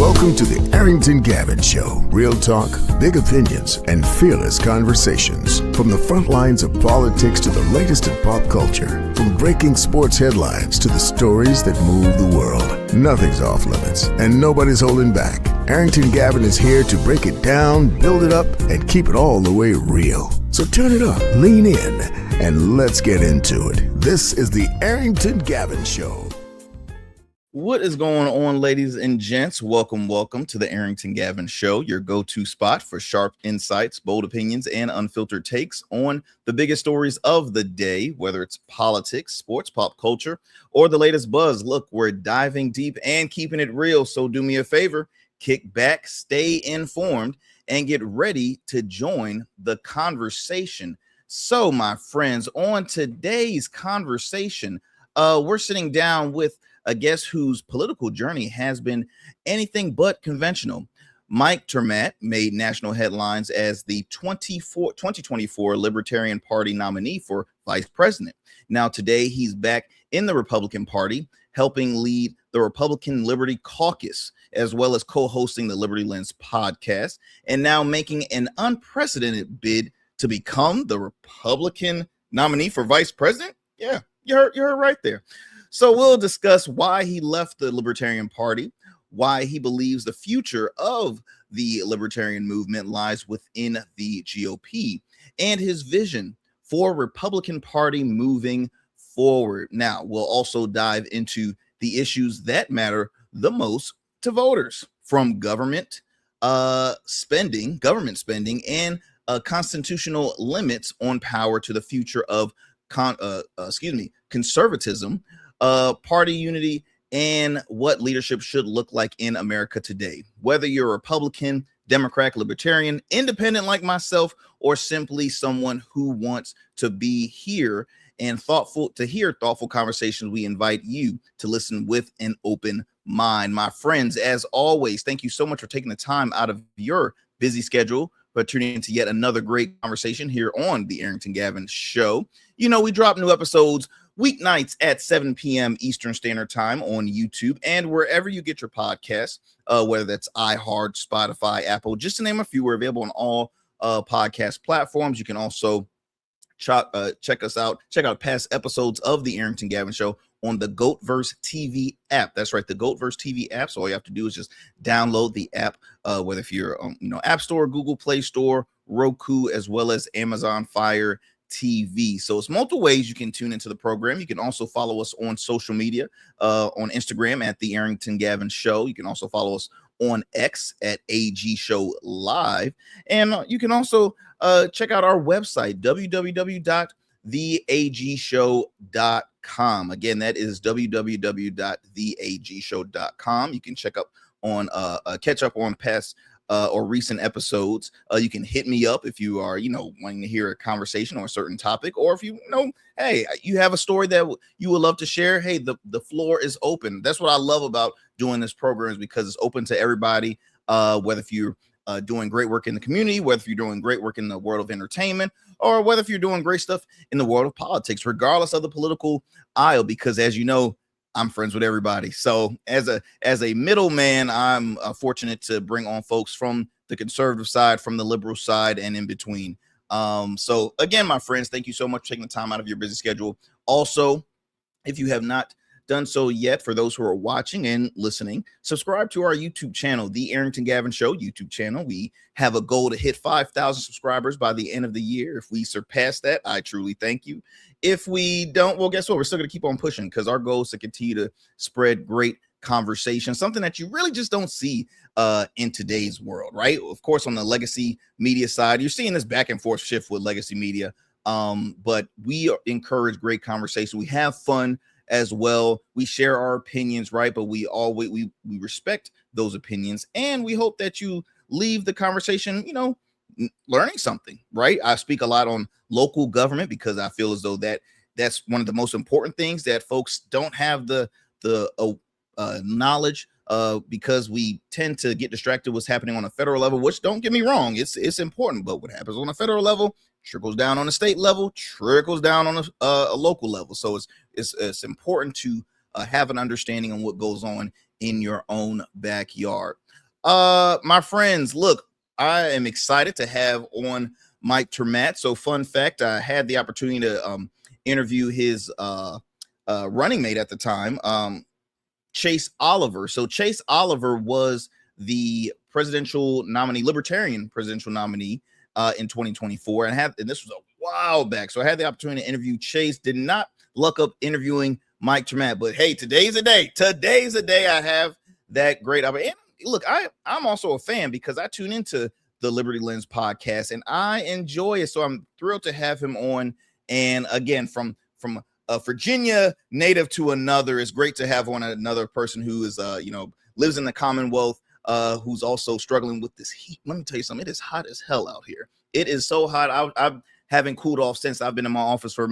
Welcome to the Arrington Gavin Show. Real talk, big opinions, and fearless conversations. From the front lines of politics to the latest in pop culture. From breaking sports headlines to the stories that move the world. Nothing's off limits, and nobody's holding back. Arrington Gavin is here to break it down, build it up, and keep it all the way real. So turn it up, lean in, and let's get into it. This is the Arrington Gavin Show. What is going on, ladies and gents? Welcome to the Arrington Gavin Show, your go-to spot for sharp insights, bold opinions, and unfiltered takes on the biggest stories of the day, whether it's politics, sports, pop culture, or the latest buzz. Look, we're diving deep and keeping it real, so do me a favor, kick back, stay informed, and get ready to join the conversation. So, my friends, on today's conversation, we're sitting down with a guest whose political journey has been anything but conventional. Mr. Maat made national headlines as the 2024 Libertarian Party nominee for vice president. Now, today, he's back in the Republican Party, helping lead the Republican Liberty Caucus, as well as co-hosting the Liberty Lens podcast, and now making an unprecedented bid to become the Republican nominee for vice president. Yeah, you heard right there. So we'll discuss why he left the Libertarian Party, why he believes the future of the libertarian movement lies within the GOP, and his vision for Republican Party moving forward. Now, we'll also dive into the issues that matter the most to voters, from government spending, and constitutional limits on power to the future of conservatism, party unity, and what leadership should look like in America today. Whether you're a Republican, Democrat, Libertarian, independent like myself, or simply someone who wants to be here and thoughtful conversations, we invite you to listen with an open mind. My friends, as always, thank you so much for taking the time out of your busy schedule for tuning into yet another great conversation here on the Arrington Gavin Show. You know, we drop new episodes weeknights at 7 p.m. Eastern Standard Time on YouTube and wherever you get your podcasts, whether that's iHeart, Spotify, Apple, just to name a few. We're available on all podcast platforms. You can also check us out, check out past episodes of the Arrington Gavin Show on the GOATverse TV app. That's right, the GOATverse TV app. So all you have to do is just download the app, whether if you're App Store, Google Play Store, Roku, as well as Amazon Fire TV. So it's multiple ways you can tune into the program. You can also follow us on social media, on Instagram at the Arrington Gavin Show. You can also follow us on X at AG Show Live. And you can also check out our website, www.theagshow.com. Again, that is www.theagshow.com. You can catch up on past or recent episodes. You can hit me up if you are, wanting to hear a conversation on a certain topic, or if hey, you have a story that you would love to share. Hey, the floor is open. That's what I love about doing this program, is because it's open to everybody, whether if you're doing great work in the community, whether if you're doing great work in the world of entertainment, or whether if you're doing great stuff in the world of politics, regardless of the political aisle, because as you know, I'm friends with everybody. So as a middleman, I'm fortunate to bring on folks from the conservative side, from the liberal side, and in between. So again, my friends, thank you so much for taking the time out of your busy schedule. Also, if you have not done so yet, for those who are watching and listening, subscribe to our YouTube channel, the Arrington Gavin Show YouTube channel. We have a goal to hit 5,000 subscribers by the end of the year. If we surpass that, I truly thank you. If we don't, well, guess what? We're still going to keep on pushing, because our goal is to continue to spread great conversation, something that you really just don't see in today's world, right? Of course, on the legacy media side, you're seeing this back and forth shift with legacy media, but we encourage great conversation. We have fun as well. We share our opinions, right? But we respect those opinions, and we hope that you leave the conversation, learning something, right? I speak a lot on local government because I feel as though that's one of the most important things that folks don't have the knowledge, because we tend to get distracted what's happening on a federal level, which, don't get me wrong, it's important, but what happens on a federal level trickles down on a state level, trickles down on a local level. So it's important to have an understanding on what goes on in your own backyard. My friends, look, I am excited to have on Mike Maat. So fun fact, I had the opportunity to interview his running mate at the time, Chase Oliver. So Chase Oliver was the presidential nominee, Libertarian presidential nominee in 2024, and this was a while back. So I had the opportunity to interview Chase. Did not luck up interviewing Mike Maat, but hey, today's a day. Today's a day I have that great opportunity. And look, I'm also a fan because I tune into the Liberty Lens podcast and I enjoy it. So I'm thrilled to have him on. And again, from a Virginia native to another, it's great to have on another person who is lives in the Commonwealth, who's also struggling with this heat. Let me tell you something. It is hot as hell out here. It is so hot. I haven't cooled off since I've been in my office for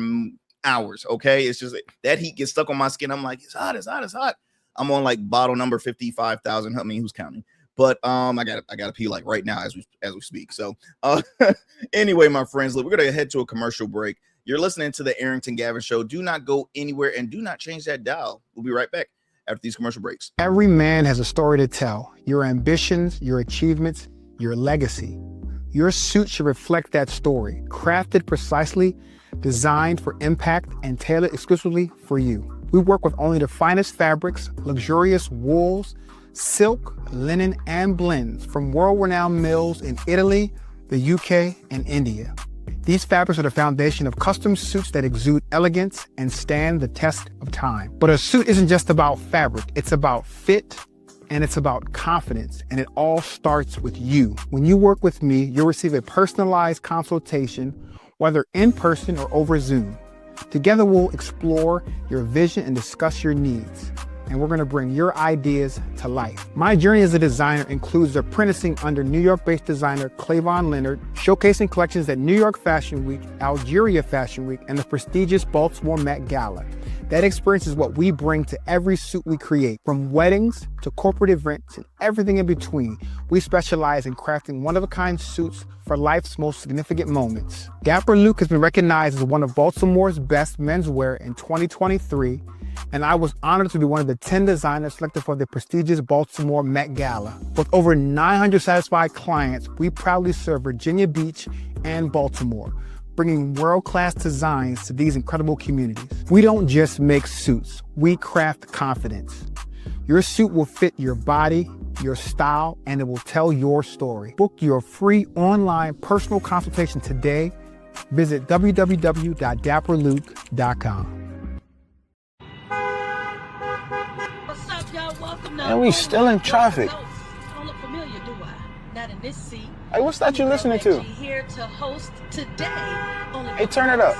hours. Okay, it's just that heat gets stuck on my skin. I'm like, it's hot, it's hot, it's hot. I'm on like bottle number 55,000. Help me, who's counting? But I gotta pee like right now as we speak. So anyway, my friends, look, we're gonna head to a commercial break. You're listening to the Arrington Gavin Show. Do not go anywhere and do not change that dial. We'll be right back after these commercial breaks. Every man has a story to tell. Your ambitions, your achievements, your legacy. Your suit should reflect that story, crafted precisely, designed for impact, and tailored exclusively for you. We work with only the finest fabrics, luxurious wools, silk, linen, and blends from world-renowned mills in Italy, the UK, and India. These fabrics are the foundation of custom suits that exude elegance and stand the test of time. But a suit isn't just about fabric, it's about fit, and it's about confidence, and it all starts with you. When you work with me, you'll receive a personalized consultation, whether in person or over Zoom. Together, we'll explore your vision and discuss your needs. And we're gonna bring your ideas to life. My journey as a designer includes apprenticing under New York-based designer Clavon Leonard, showcasing collections at New York Fashion Week, Algeria Fashion Week, and the prestigious Baltimore Met Gala. That experience is what we bring to every suit we create, from weddings to corporate events and everything in between. We specialize in crafting one-of-a-kind suits for life's most significant moments. Dapper Luke has been recognized as one of Baltimore's best menswear in 2023, and I was honored to be one of the 10 designers selected for the prestigious Baltimore Met Gala. With over 900 satisfied clients, we proudly serve Virginia Beach and Baltimore, bringing world-class designs to these incredible communities. We don't just make suits, we craft confidence. Your suit will fit your body, your style, and it will tell your story. Book your free online personal consultation today. Visit www.dapperluke.com. What's up, y'all? Welcome now. And we still in traffic. Don't look familiar, do I? Not in this seat. Hey, what's that you listening to? Here to host today. Hey, turn it up.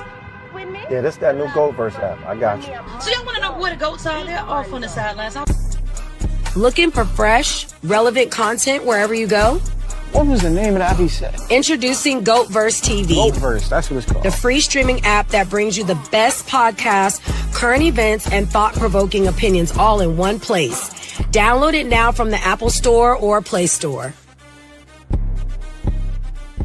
With me? Yeah, this that new Gold Verse app. I got you. So y'all want to know where the goats are? They're off on the sidelines. Looking for fresh, relevant content wherever you go? What was the name of that he said? Introducing GoatVerse TV. GoatVerse, that's what it's called. The free streaming app that brings you the best podcasts, current events, and thought-provoking opinions all in one place. Download it now from the Apple Store or Play Store.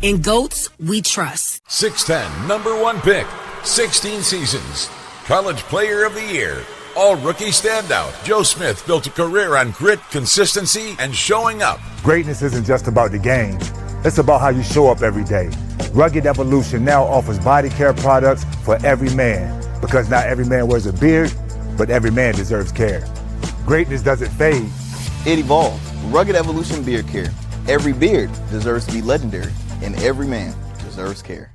In Goats, we trust. 6'10", number one pick, 16 seasons, college player of the year, all-rookie standout. Joe Smith built a career on grit, consistency, and showing up. Greatness isn't just about the game. It's about how you show up every day. Rugged Evolution now offers body care products for every man, because not every man wears a beard, but every man deserves care. Greatness doesn't fade. It evolves. Rugged Evolution Beard Care. Every beard deserves to be legendary, and every man deserves care.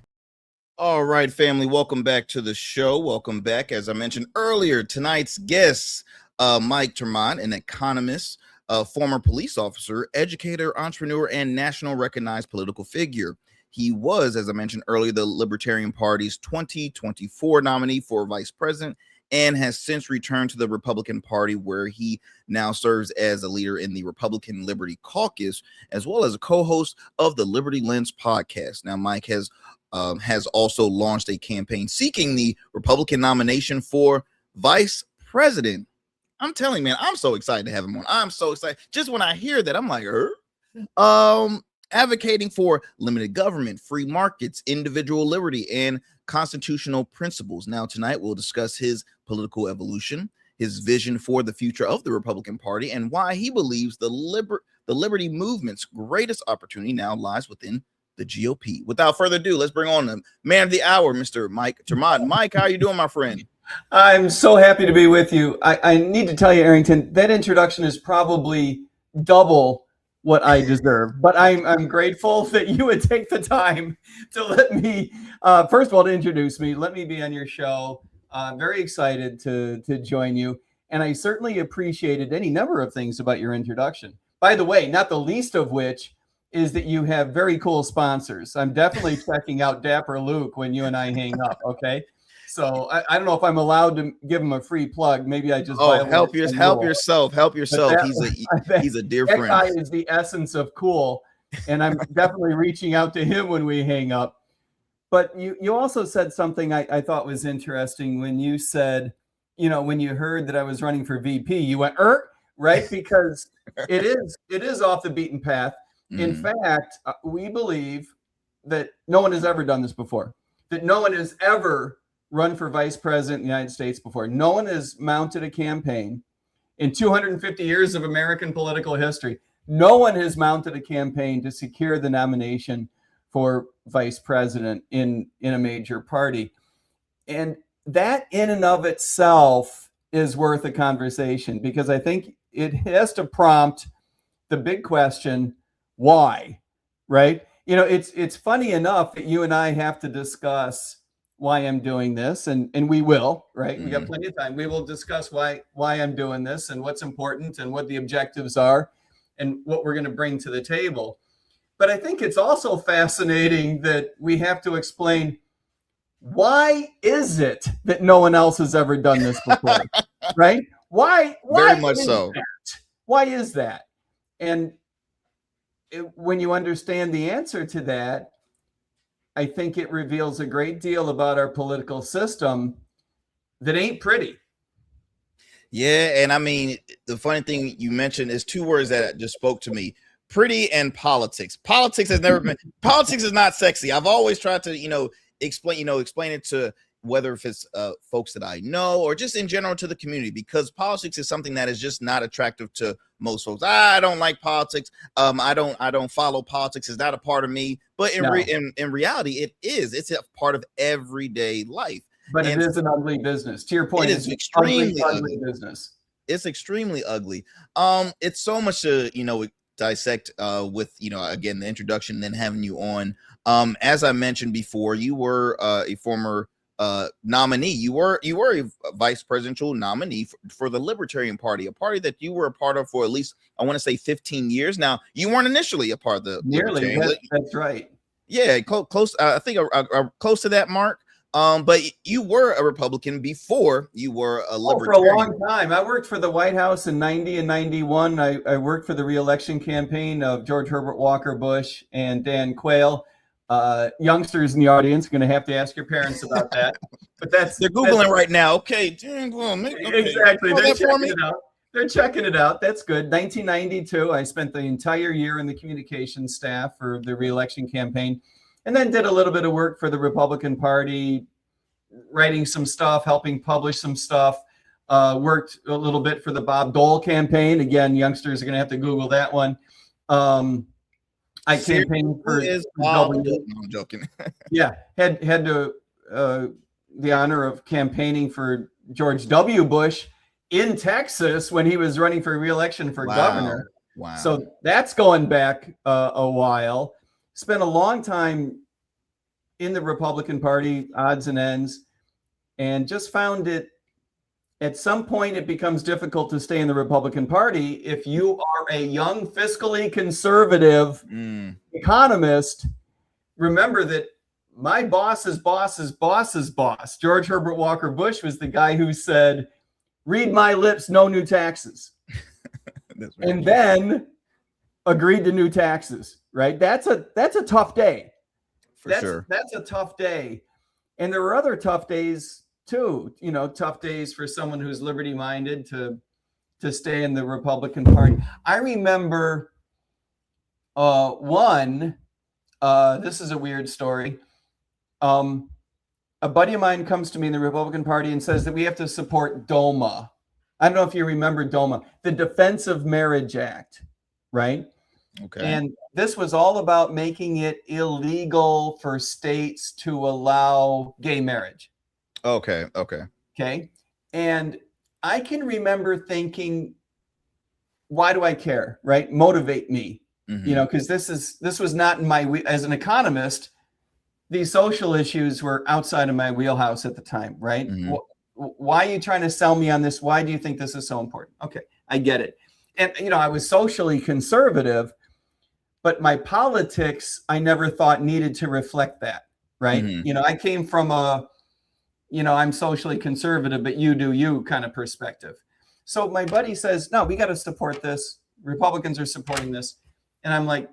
All right, family, welcome back to the show. Welcome back. As I mentioned earlier, tonight's guest, Mike Maat, an economist, former police officer, educator, entrepreneur, and national recognized political figure. He was, as I mentioned earlier, the Libertarian Party's 2024 nominee for vice president and has since returned to the Republican Party, where he now serves as a leader in the Republican Liberty Caucus, as well as a co-host of the Liberty Lens podcast. Now, Mike has also launched a campaign seeking the Republican nomination for vice president. I'm telling you, man, I'm so excited to have him on. I'm so excited. Just when I hear that, I'm like, advocating for limited government, free markets, individual liberty, and constitutional principles. Now, tonight, we'll discuss his political evolution, his vision for the future of the Republican Party, and why he believes the liberty movement's greatest opportunity now lies within the GOP. Without further ado, let's bring on the man of the hour, Mr. Mike Termod. Mike, how are you doing, my friend? I'm so happy to be with you. I need to tell you, Arrington, that introduction is probably double what I deserve, but I'm grateful that you would take the time to let me, first of all, to introduce me, let me be on your show. I'm very excited to join you, and I certainly appreciated any number of things about your introduction. By the way, not the least of which is that you have very cool sponsors. I'm definitely checking out Dapper Luke when you and I hang up, okay? So I don't know if I'm allowed to give him a free plug. Maybe I just help yourself. He's a dear friend. That guy is the essence of cool, and I'm definitely reaching out to him when we hang up. But you also said something I thought was interesting when you said, when you heard that I was running for VP, you went, right? Because it is off the beaten path. In fact, we believe that no one has ever done this before, that no one has ever run for vice president in the United States before. No one has mounted a campaign in 250 years of American political history. No one has mounted a campaign to secure the nomination for vice president in a major party. And that in and of itself is worth a conversation, because I think it has to prompt the big question, why, right? It's funny enough that you and I have to discuss why I'm doing this, and we will, right? We got plenty of time. We will discuss why I'm doing this and what's important and what the objectives are and what we're going to bring to the table. But I think it's also fascinating that we have to explain, why is it that no one else has ever done this before, right? Why Very much so. Why is that? And when you understand the answer to that, I think it reveals a great deal about our political system that ain't pretty. Yeah, and I mean, the funny thing you mentioned is two words that just spoke to me: pretty and politics. Politics has never been. Politics is not sexy. I've always tried to, explain it to whether if it's folks that I know or just in general to the community, because politics is something that is just not attractive to most folks. I don't like politics. I don't follow politics. It's not a part of me. But in reality, it is. It's a part of everyday life. But it is an ugly business. To your point, it's extremely ugly business. It's extremely ugly. It's so much to dissect with again the introduction, and then having you on. As I mentioned before, you were a former nominee. You were a vice presidential nominee for the Libertarian Party, a party that you were a part of for at least, I want to say, 15 years. Now, you weren't initially a part of the nearly. That's right. Yeah, close. I think close to that mark. But you were a Republican before you were a Libertarian. For a long time. I worked for the White House in 90 and 91. I worked for the re-election campaign of George Herbert Walker Bush and Dan Quayle. Youngsters in the audience are going to have to ask your parents about that. But they're Googling right now. Okay. Exactly. They're checking it out. That's good. 1992, I spent the entire year in the communications staff for the re-election campaign, and then did a little bit of work for the Republican Party, writing some stuff, helping publish some stuff. Worked a little bit for the Bob Dole campaign. Again, youngsters are going to have to Google that one. I campaigned for I'm joking. Yeah, had the honor of campaigning for George W. Bush in Texas when he was running for re-election for governor. Wow. So that's going back a while. Spent a long time in the Republican Party, odds and ends, and just found it at some point it becomes difficult to stay in the Republican Party if you are a young, fiscally conservative economist. Remember that my boss's boss's boss's boss, George Herbert Walker Bush, was the guy who said, "Read my lips, no new taxes." And then agreed to new taxes, right? That's a tough day. Sure. That's a tough day. And there were other tough days too, tough days for someone who's liberty-minded to stay in the Republican Party. I remember this is a weird story. A buddy of mine comes to me in the Republican Party and says that we have to support DOMA. I don't know if you remember DOMA, the Defense of Marriage Act, right? Okay. And this was all about making it illegal for states to allow gay marriage. Okay. Okay. And I can remember thinking, why do I care? Right? Motivate me. Because this was not in my, as an economist, these social issues were outside of my wheelhouse at the time, right? Why are you trying to sell me on this? Why do you think this is so important? Okay, I get it. And, I was socially conservative, but my politics, I never thought needed to reflect that, right? I came from I'm socially conservative, but you do you kind of perspective. So my buddy says, no, we got to support this. Republicans are supporting this. And I'm like,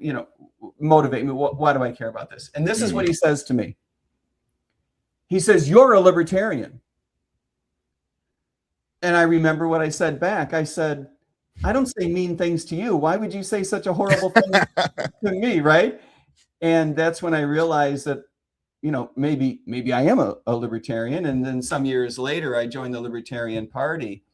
motivate me. Why do I care about this? And this is what he says to me. He says, you're a libertarian. And I remember what I said back. I said, I don't say mean things to you. Why would you say such a horrible thing to me, right? And that's when I realized that, maybe I am a libertarian. And then some years later, I joined the Libertarian Party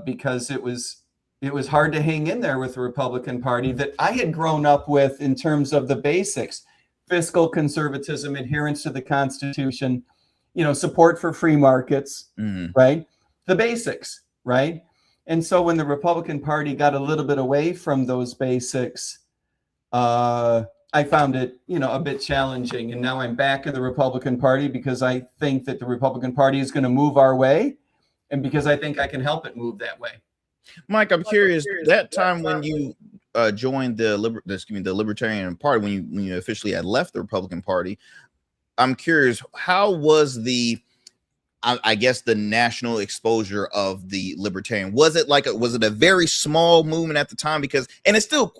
because it was hard to hang in there with the Republican Party that I had grown up with in terms of the basics: fiscal conservatism, adherence to the Constitution, support for free markets, right? The basics, right? And so when the Republican Party got a little bit away from those basics, I found it, a bit challenging. And now I'm back in the Republican Party because I think that the Republican Party is going to move our way, and because I think I can help it move that way. Mike, I'm curious, that time when you joined the Libertarian Party, when you officially had left the Republican Party, I'm curious, how was I guess the national exposure of the Libertarian? Was it a very small movement at the time? Because, and it's still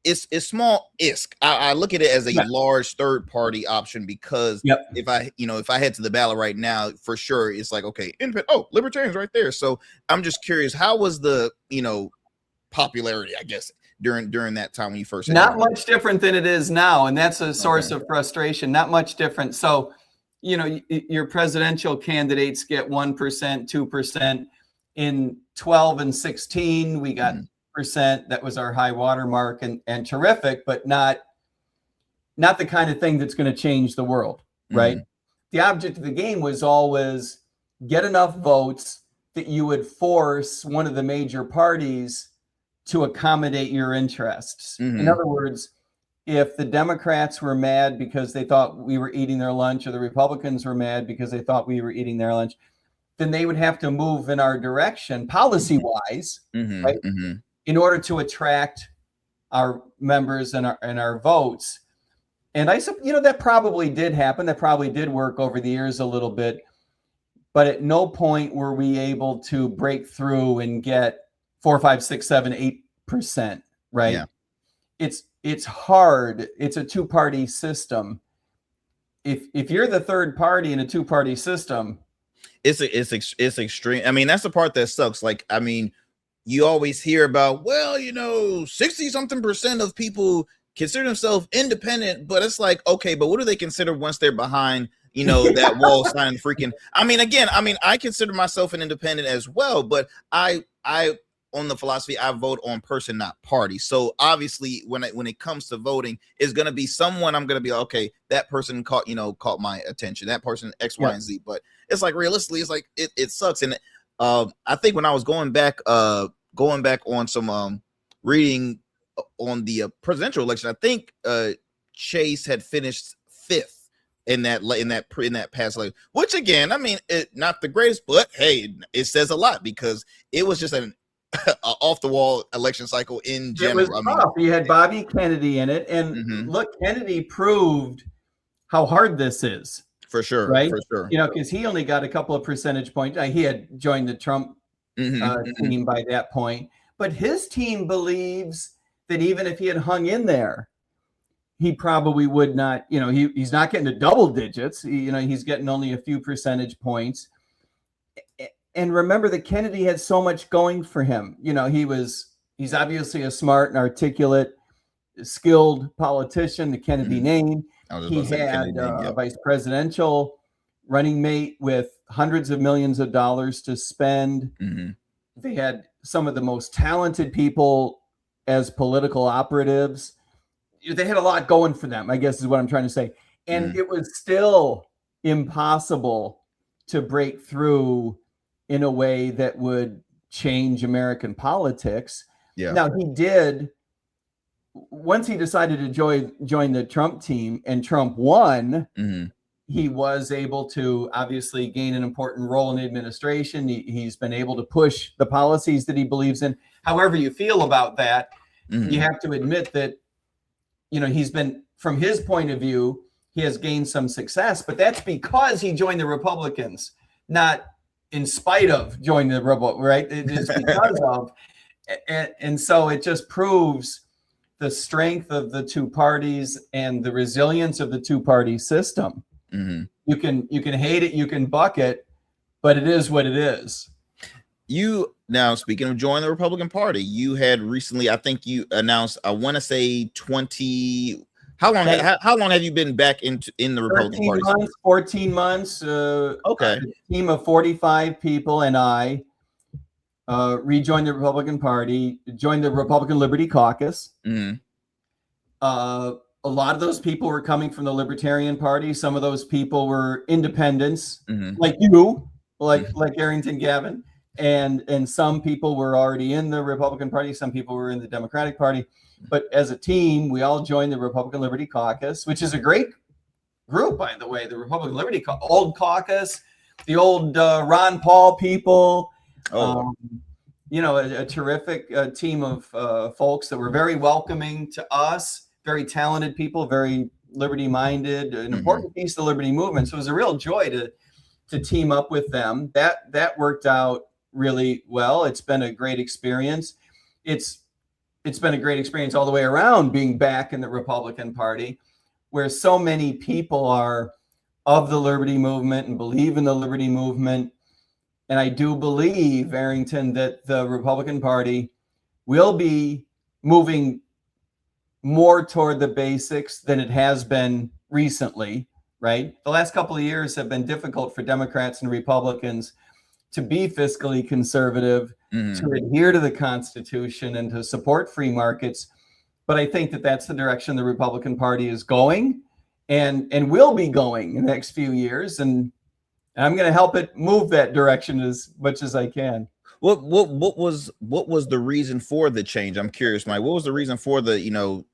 it's small-isk. I look at it as a large third party option because if I head to the ballot right now, for sure, it's like, okay, Libertarians right there. So I'm just curious, how was the, popularity, I guess, during that time when you first? Not much different than it is now. And that's a source of frustration. Not much different. So, your presidential candidates get 1%, 2%. In 12 and 16, we got percent. That was our high water mark, and terrific, but not the kind of thing that's going to change the world, right? The object of the game was always get enough votes that you would force one of the major parties to accommodate your interests. In other words, if the Democrats were mad because they thought we were eating their lunch, or the Republicans were mad because they thought we were eating their lunch, then they would have to move in our direction policy-wise, right? In order to attract our members and our votes. And that probably did happen. That probably did work over the years a little bit. But at no point were we able to break through and get 4, 5, 6, 7, 8%, right? Yeah. It's hard. It's a two-party system. If you're the third party in a two-party system, it's extreme. I mean, that's the part that sucks. Like, I mean, you always hear about, 60-something% of people consider themselves independent, but it's like, okay, but what do they consider once they're behind, that wall sign freaking? I consider myself an independent as well, but I on the philosophy, I vote on person, not party. So obviously when it comes to voting, it's going to be someone I'm going to be, okay, that person caught my attention, that person X, Y, and Z. But it's like, realistically, it's like, it sucks. And I think when I was going back on some reading on the presidential election, I think Chase had finished 5th in that past election, which again, I mean, not the greatest, but hey, it says a lot because it was just an off the wall election cycle in general. It was tough. You had Bobby Kennedy in it, and look, Kennedy proved how hard this is. For sure, right? For sure. Because he only got a couple of percentage points. He had joined the Trump team by that point, but his team believes that even if he had hung in there, he probably would not. He's not getting to double digits. He's getting only a few percentage points. And remember that Kennedy had so much going for him. He's obviously a smart and articulate, skilled politician, the Kennedy name. He had a vice presidential running mate with hundreds of millions of dollars to spend. They had some of the most talented people as political operatives. They had a lot going for them, I guess is what I'm trying to say. And it was still impossible to break through in a way that would change American politics. Yeah. Now he did, once he decided to join the Trump team and Trump won, he was able to obviously gain an important role in the administration. He's been able to push the policies that he believes in. However you feel about that, you have to admit that, you know, he's been, from his point of view, he has gained some success, but that's because he joined the Republicans, not in spite of joining the Republicans, right? It is because of, and so it just proves the strength of the two parties and the resilience of the two-party system. You can hate it, you can buck it, but it is what it is. You, now speaking of joining the Republican Party, you had recently, I think you announced, I want to say 20. How long have you been back in the Republican Party? 14 months. Okay. A team of 45 people and I rejoined the Republican Party, joined the Republican Liberty Caucus. A lot of those people were coming from the Libertarian Party. Some of those people were independents, like you, like Arrington Gavin, and some people were already in the Republican Party. Some people were in the Democratic Party. But as a team, we all joined the Republican Liberty Caucus, which is a great group, by the way. The Republican Liberty old caucus, the old Ron Paul people. You know, a terrific team of folks that were very welcoming to us. Very talented people, very liberty-minded, an important piece of the liberty movement. So it was a real joy to team up with them. That worked out really well. It's been a great experience. It's been a great experience all the way around being back in the Republican Party, where so many people are of the liberty movement and believe in the liberty movement. And I do believe, Arrington, that the Republican Party will be moving more toward the basics than it has been recently, right? The last couple of years have been difficult for Democrats and Republicans to be fiscally conservative, to adhere to the Constitution and to support free markets. But I think that that's the direction the Republican Party is going and will be going in the next few years. And I'm going to help it move that direction as much as I can. What was the reason for the change? I'm curious, Mike. What was the reason for the,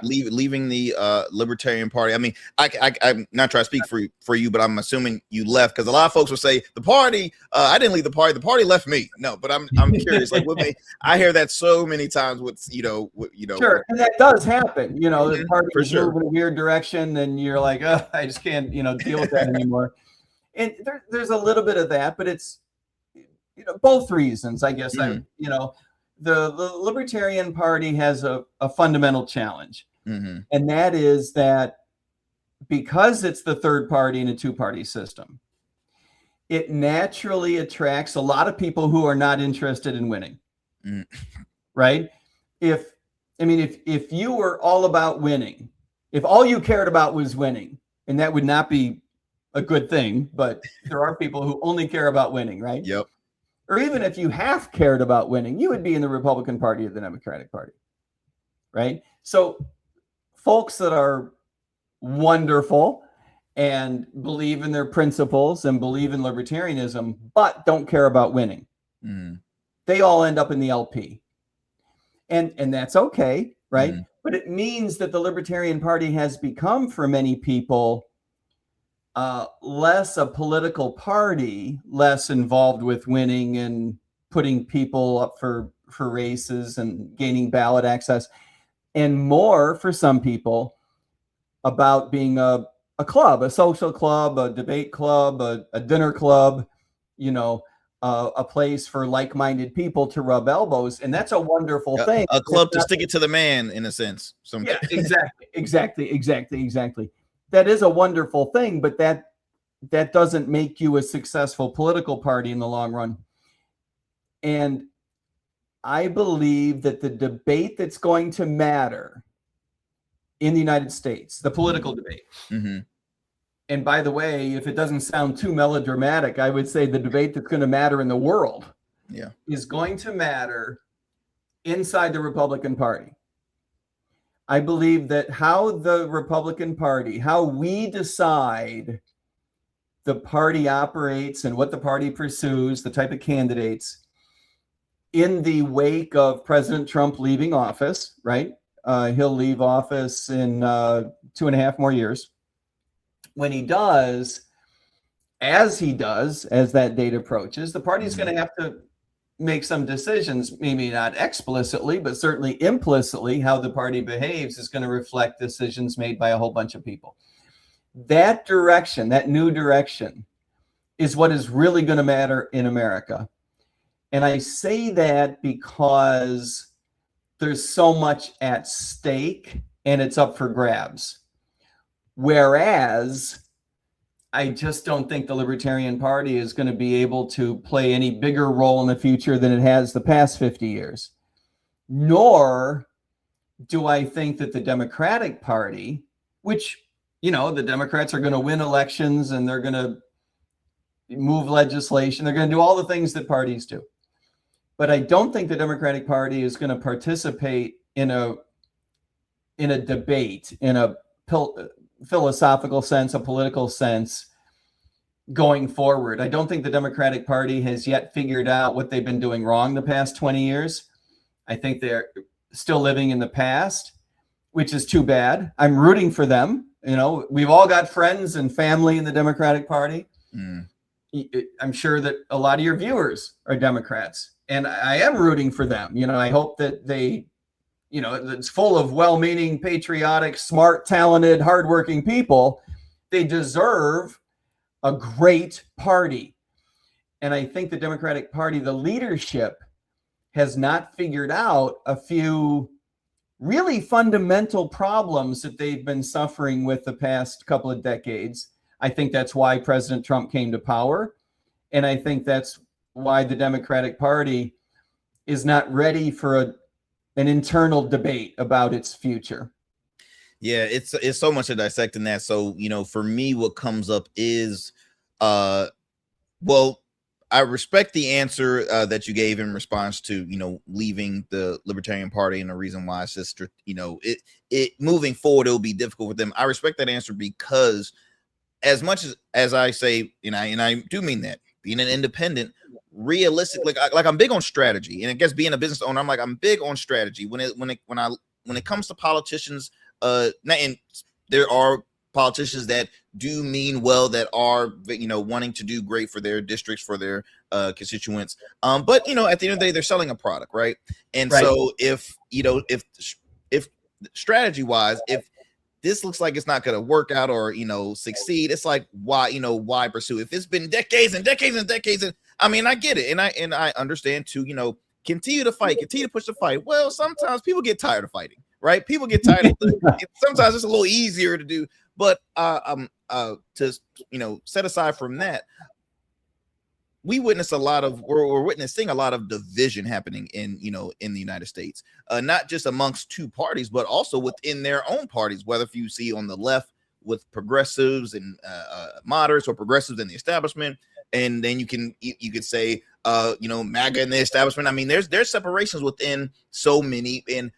leaving the Libertarian Party? I mean, I'm not trying to speak for you, but I'm assuming you left because a lot of folks will say the party. I didn't leave the party left me. No, but I'm curious. Like, what I hear that so many times with Sure, and that does happen. You know, the party is moving in a weird direction, and you're like, oh, I just can't deal with that anymore. And there's a little bit of that, but it's both reasons, I guess. The Libertarian Party has a fundamental challenge, and that is that because it's the third party in a two-party system, it naturally attracts a lot of people who are not interested in winning, right? If you were all about winning, if all you cared about was winning, and that would not be a good thing, but there are people who only care about winning, right? Yep. Or even if you half cared about winning, you would be in the Republican Party or the Democratic Party, right? So folks that are wonderful and believe in their principles and believe in libertarianism, but don't care about winning, they all end up in the LP. And that's okay, right? But it means that the Libertarian Party has become, for many people, less a political party, less involved with winning and putting people up for races and gaining ballot access, and more for some people about being a club, a social club, a debate club, a dinner club, a place for like-minded people to rub elbows. And that's a wonderful thing. A club to stick it to the man, in a sense. Yeah, exactly. That is a wonderful thing, but that doesn't make you a successful political party in the long run. And I believe that the debate that's going to matter in the United States, the political debate, And by the way, if it doesn't sound too melodramatic, I would say the debate that's going to matter in the world is going to matter inside the Republican Party. I believe that how the Republican Party, how we decide the party operates and what the party pursues, the type of candidates, in the wake of President Trump leaving office, right? He'll leave office in 2.5 more years. When he does, as that date approaches, the party's going to have to make some decisions, maybe not explicitly, but certainly implicitly. How the party behaves is going to reflect decisions made by a whole bunch of people. That direction, that new direction, is what is really going to matter in America. And I say that because there's so much at stake and it's up for grabs. Whereas I just don't think the Libertarian Party is going to be able to play any bigger role in the future than it has the past 50 years. Nor do I think that the Democratic Party, which, you know, the Democrats are going to win elections and they're going to move legislation. They're going to do all the things that parties do. But I don't think the Democratic Party is going to participate in a debate, in a philosophical sense, a political sense going forward. I don't think the Democratic Party has yet figured out what they've been doing wrong the past 20 years. I think they're still living in the past, which is too bad. I'm rooting for them. You know, we've all got friends and family in the Democratic Party. I'm sure that a lot of your viewers are Democrats, and I am rooting for them. You know, I hope that they, you know, it's full of well-meaning, patriotic, smart, talented, hardworking people. They deserve a great party. And I think the Democratic Party, the leadership, has not figured out a few really fundamental problems that they've been suffering with the past couple of decades. I think that's why President Trump came to power. And I think that's why the Democratic Party is not ready for an internal debate about its future. Yeah, it's so much to dissect in that. So, you know, for me, what comes up is, well, I respect the answer that you gave in response to, you know, leaving the Libertarian Party, and the reason why it's just, you know, it moving forward, it'll be difficult for them. I respect that answer because as much as I say, and I do mean that, being an independent, realistic, like I'm big on strategy, and I guess being a business owner, I'm big on strategy when it comes to politicians. And there are politicians that do mean well, that are, you know, wanting to do great for their districts, for their constituents. But you know, at the end of the day, they're selling a product, right? And so if strategy wise, if this looks like it's not going to work out or, you know, succeed, it's like, why pursue? If it's been decades and decades and decades, and I mean, I get it, and I understand too, you know, continue to fight, continue to push the fight. Well, sometimes people get tired of fighting, right? People get tired of sometimes it's a little easier to do. But to, you know, set aside from that, we're witnessing a lot of division happening in the United States, not just amongst two parties, but also within their own parties. Whether if you see on the left with progressives and moderates, or progressives in the establishment, and then you could say you know, MAGA in the establishment. I mean, there's separations within so many, and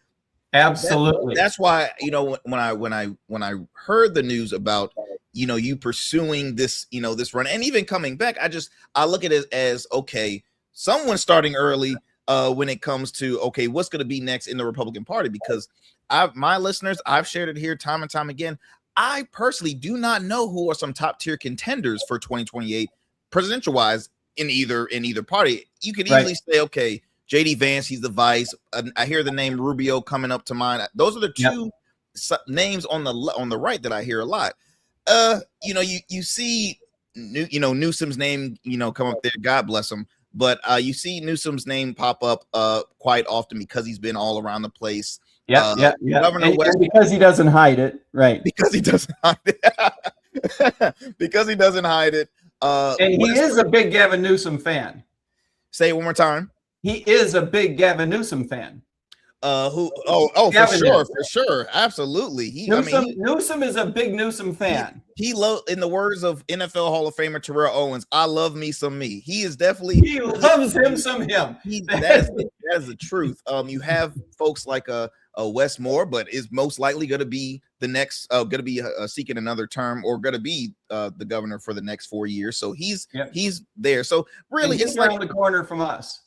absolutely that's why, you know, when I heard the news about, you know, you pursuing this, you know, this run, and even coming back, I look at it as, okay, someone's starting early when it comes to, okay, what's going to be next in the Republican Party, because my listeners, I've shared it here time and time again. I personally do not know who are some top tier contenders for 2028 presidential wise in either party. You could easily say, okay, JD Vance, he's the vice. I hear the name Rubio coming up to mind. Those are the two names on the right that I hear a lot. You know, you see, you know, Newsom's name, you know, come up there. God bless him. But you see Newsom's name pop up quite often because he's been all around the place. Governor West, and because he doesn't hide it, right? Because he doesn't hide it. Because he doesn't hide it. And he is a big Gavin Newsom fan. Say it one more time. He is a big Gavin Newsom fan. Who? For Gavin sure, is. for sure, absolutely. Newsom is a big Newsom fan. He in the words of NFL Hall of Famer Terrell Owens, I love me some me. He is definitely he loves him some him. That is the truth. You have folks like Wes Moore, but is most likely going to be the next, going to be seeking another term, or going to be the governor for the next 4 years. So he's there. So really, it's like around the corner from us.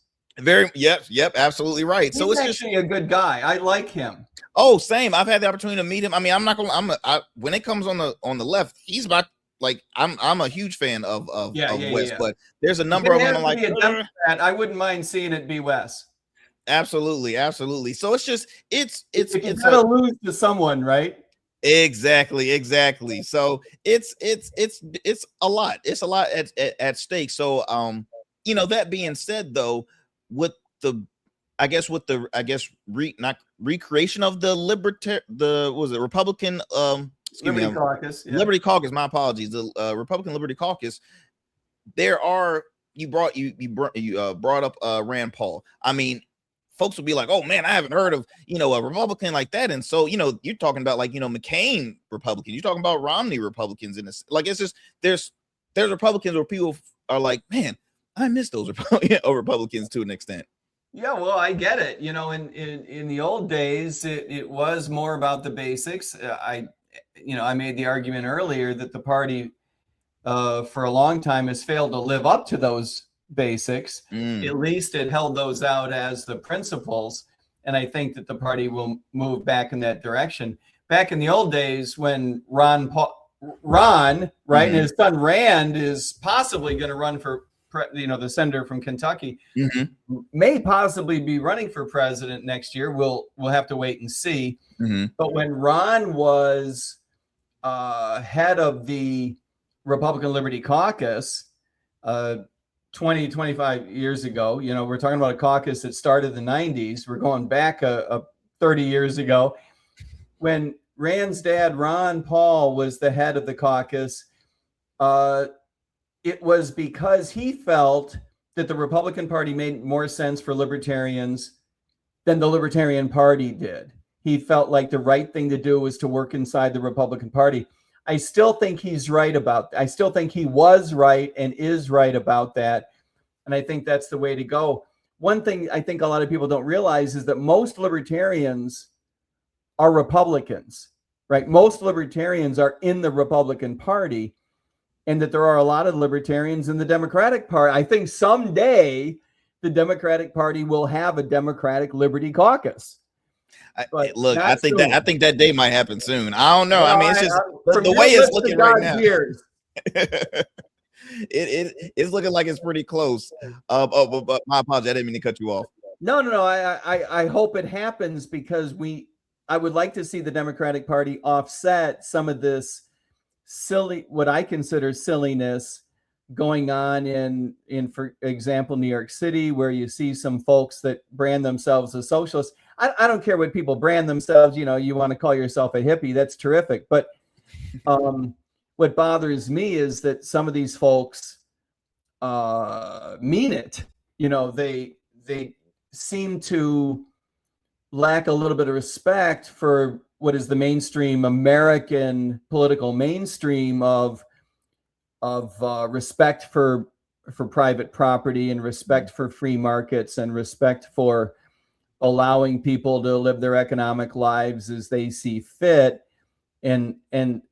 Yep, absolutely right. He's so it's actually just a good guy. I like him. Oh, same. I've had the opportunity to meet him. I mean, I'm not gonna. When it comes on the left, he's about like I'm a huge fan of Wes, but there's a number of them. I'm like, I wouldn't mind seeing it be Wes. Absolutely. So it's just it's gotta lose to someone, right? Exactly. So it's a lot. It's a lot at stake. So that being said, though, with the recreation of the Republican Liberty Caucus. Yeah. Liberty Caucus, my apologies. The Republican Liberty Caucus. There are you brought up Rand Paul. I mean, folks will be like, oh man, I haven't heard of a Republican like that. And so you're talking about like McCain Republicans, you're talking about Romney Republicans in this. Like it's just there's Republicans where people are like, man, I miss those Republicans to an extent. Yeah, well, I get it. In the old days, it was more about the basics. I made the argument earlier that the party for a long time has failed to live up to those basics. At least it held those out as the principles. And I think that the party will move back in that direction. Back in the old days when Ron, right, and his son Rand is possibly going to run for the senator from Kentucky, may possibly be running for president next year. We'll have to wait and see. But when Ron was head of the Republican Liberty Caucus 25 years ago, we're talking about a caucus that started in the 90s. We're going back 30 years ago. When Rand's dad, Ron Paul, was the head of the caucus, it was because he felt that the Republican Party made more sense for libertarians than the Libertarian Party did. He felt like the right thing to do was to work inside the Republican Party. I still think he's right I still think he was right and is right about that. And I think that's the way to go. One thing I think a lot of people don't realize is that most libertarians are Republicans, right? Most libertarians are in the Republican Party, and that there are a lot of libertarians in the Democratic Party. I think someday the Democratic Party will have a Democratic Liberty Caucus. I think that day might happen soon. I don't know. Well, I mean, it's just the way it's looking right now. It's looking like it's pretty close. But my apologies, I didn't mean to cut you off. No. I hope it happens because I would like to see the Democratic Party offset some of this silly, what I consider silliness going on in, for example, New York City, where you see some folks that brand themselves as socialists. I don't care what people brand themselves. You want to call yourself a hippie, that's terrific. But what bothers me is that some of these folks mean it. They seem to lack a little bit of respect for what is the mainstream American political mainstream of respect for private property and respect for free markets and respect for allowing people to live their economic lives as they see fit. And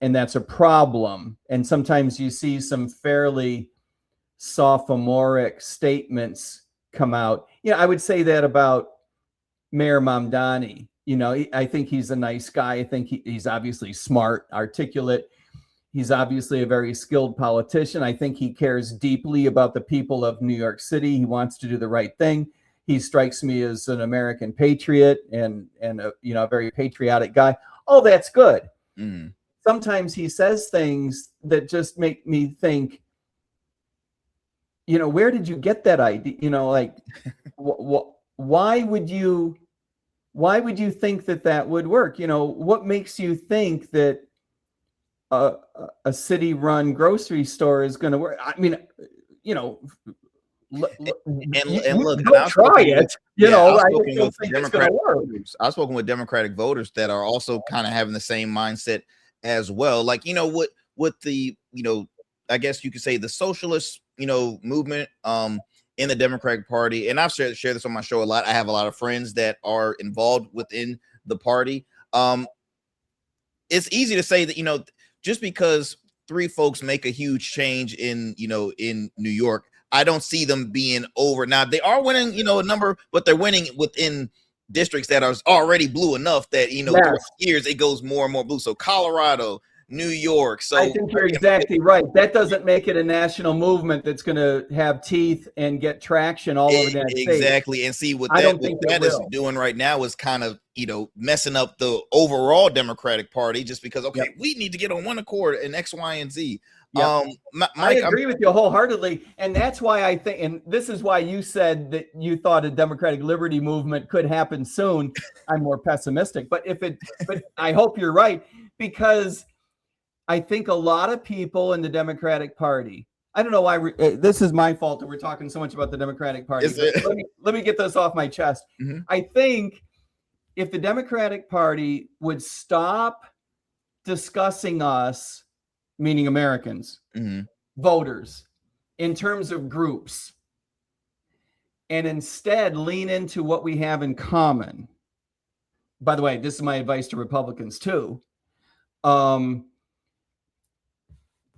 that's a problem. And sometimes you see some fairly sophomoric statements come out. I would say that about Mayor Mamdani. I think he's a nice guy. I think he's obviously smart, articulate. He's obviously a very skilled politician. I think he cares deeply about the people of New York City. He wants to do the right thing. He strikes me as an American patriot and a very patriotic guy. Oh, that's good. Sometimes he says things that just make me think, where did you get that idea? Like, why would you think that would work? What makes you think that a city-run grocery store is going to work? I mean, look, and look, try it. You know, I've I spoken don't with think it's going to Democratic work. voters. I've spoken with Democratic voters that are also kind of having the same mindset as well. Like, you know, what the, you know, I guess you could say the socialist, you know, movement in the Democratic Party. And I've shared this on my show a lot. I have a lot of friends that are involved within the party. It's easy to say that, you know, just because 3 folks make a huge change in, you know, in New York, I don't see them being over. Now they are winning, you know, a number, but they're winning within districts that are already blue enough that, you know, throughout years it goes more and more blue. So Colorado, New York. So I think you're exactly right. That doesn't make it a national movement that's going to have teeth and get traction all over that state. Exactly. And see what I that, don't think what that is doing right now is kind of, you know, messing up the overall Democratic Party just because, okay, we need to get on one accord and X, Y, and Z. Mike, I agree with you wholeheartedly. And that's why I think, and this is why you said that you thought a Democratic Liberty movement could happen soon. I'm more pessimistic, but but I hope you're right, because I think a lot of people in the Democratic Party, I don't know why this is my fault that we're talking so much about the Democratic Party. Let me get this off my chest. I think if the Democratic Party would stop discussing us, meaning Americans, voters, in terms of groups, and instead lean into what we have in common. By the way, this is my advice to Republicans too.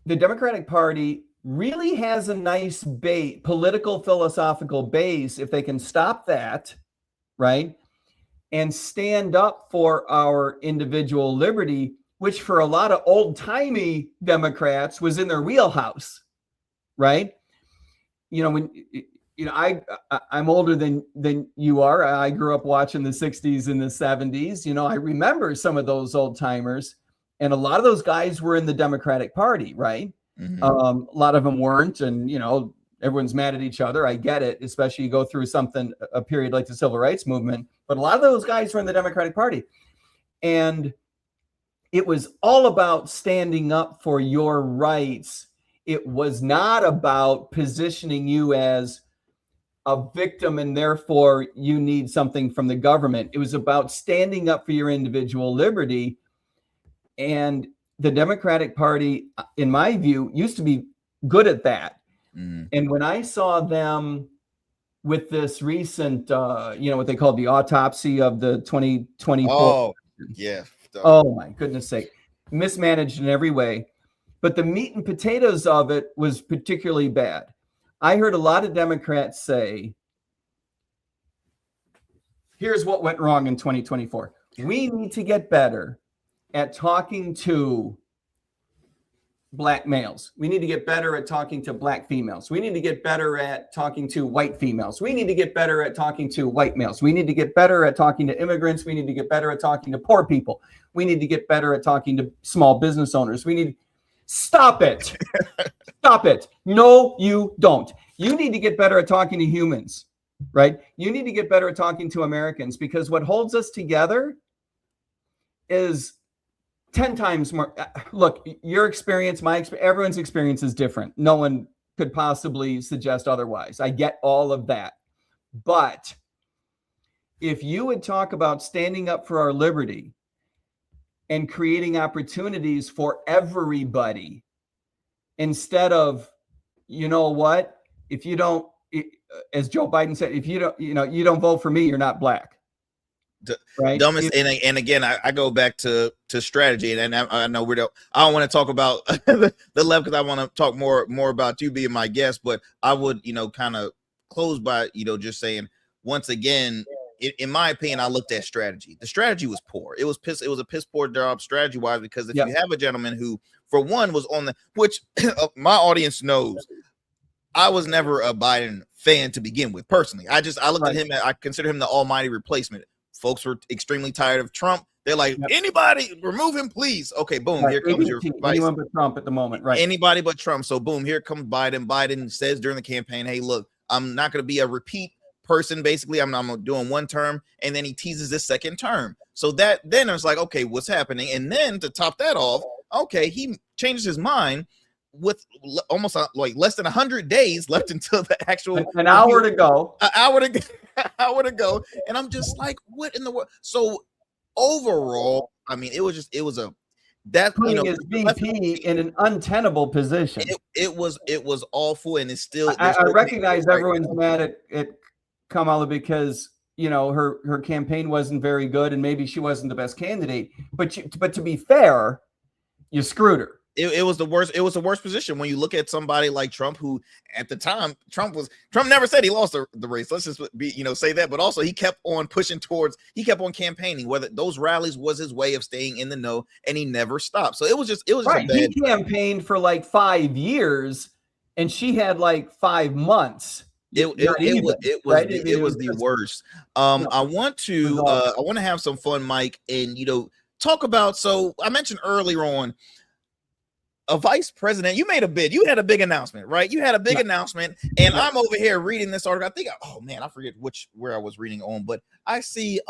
The Democratic Party really has a nice political, philosophical base if they can stop that, right? And stand up for our individual liberty, which for a lot of old-timey Democrats was in their wheelhouse, right? You know, when you know, I'm older than you are. I grew up watching the 60s and the 70s. You know, I remember some of those old-timers. And a lot of those guys were in the Democratic Party, right? A lot of them weren't. And, you know, everyone's mad at each other. I get it, especially you go through a period like the Civil Rights Movement. But a lot of those guys were in the Democratic Party. And it was all about standing up for your rights. It was not about positioning you as a victim and therefore you need something from the government. It was about standing up for your individual liberty. And the Democratic Party, in my view, used to be good at that. And when I saw them with this recent, you know, what they called the autopsy of the 2024. Oh, my goodness sake. Mismanaged in every way. But the meat and potatoes of it was particularly bad. I heard a lot of Democrats say, here's what went wrong in 2024. We need to get better at talking to Black males. We need to get better at talking to Black females. We need to get better at talking to white females. We need to get better at talking to white males. We need to get better at talking to immigrants. We need to get better at talking to poor people. We need to get better at talking to small business owners. Stop it. Stop it. No, you don't. You need to get better at talking to humans, right? You need to get better at talking to Americans, because what holds us together is 10 times more. Look, your experience, my experience, everyone's experience is different. No one could possibly suggest otherwise. I get all of that. But if you would talk about standing up for our liberty and creating opportunities for everybody, instead of, you know what, if you don't, as Joe Biden said, if you don't, you don't vote for me, you're not Black. Right. Dumbest, and again, I go back to strategy, and I know I don't want to talk about the left because I want to talk more about you being my guest, but I would, kind of close by, just saying once again, in my opinion, I looked at strategy. The strategy was poor. It was a piss poor job strategy wise, because if you have a gentleman who, for one, was on which my audience knows, I was never a Biden fan to begin with personally. I looked at him, I consider him the almighty replacement. Folks were extremely tired of Trump. They're like, anybody, remove him, please. Okay, boom, here comes your advice. Anyone but Trump at the moment, right? Anybody but Trump. So boom, here comes Biden. Biden says during the campaign, hey, look, I'm not going to be a repeat person. Basically, I'm doing one term, and then he teases this second term. So then it's like, okay, what's happening? And then to top that off, okay, he changes his mind almost like less than 100 days left until the actual an hour to go. An hour to go. And I'm just like, what in the world? So overall, I mean, it was Putting his VP in an untenable position. It was awful, and it's still. I recognize everyone's mad at Kamala because her campaign wasn't very good, and maybe she wasn't the best candidate. But to be fair, you screwed her. It was the worst. It was the worst position when you look at somebody like Trump, who at the time Trump never said he lost the race. Let's just say that. But also he kept on pushing he kept on campaigning. Whether those rallies was his way of staying in the know, and he never stopped. So it was just right. Bad. He campaigned for like 5 years, and she had like 5 months. It was the worst. I want to have some fun, Mike, and talk about. So I mentioned earlier on. A vice president, you made a bid. You had a big announcement, right? You had a big announcement, and I'm over here reading this article. I think, I forget where I was reading on, but I see,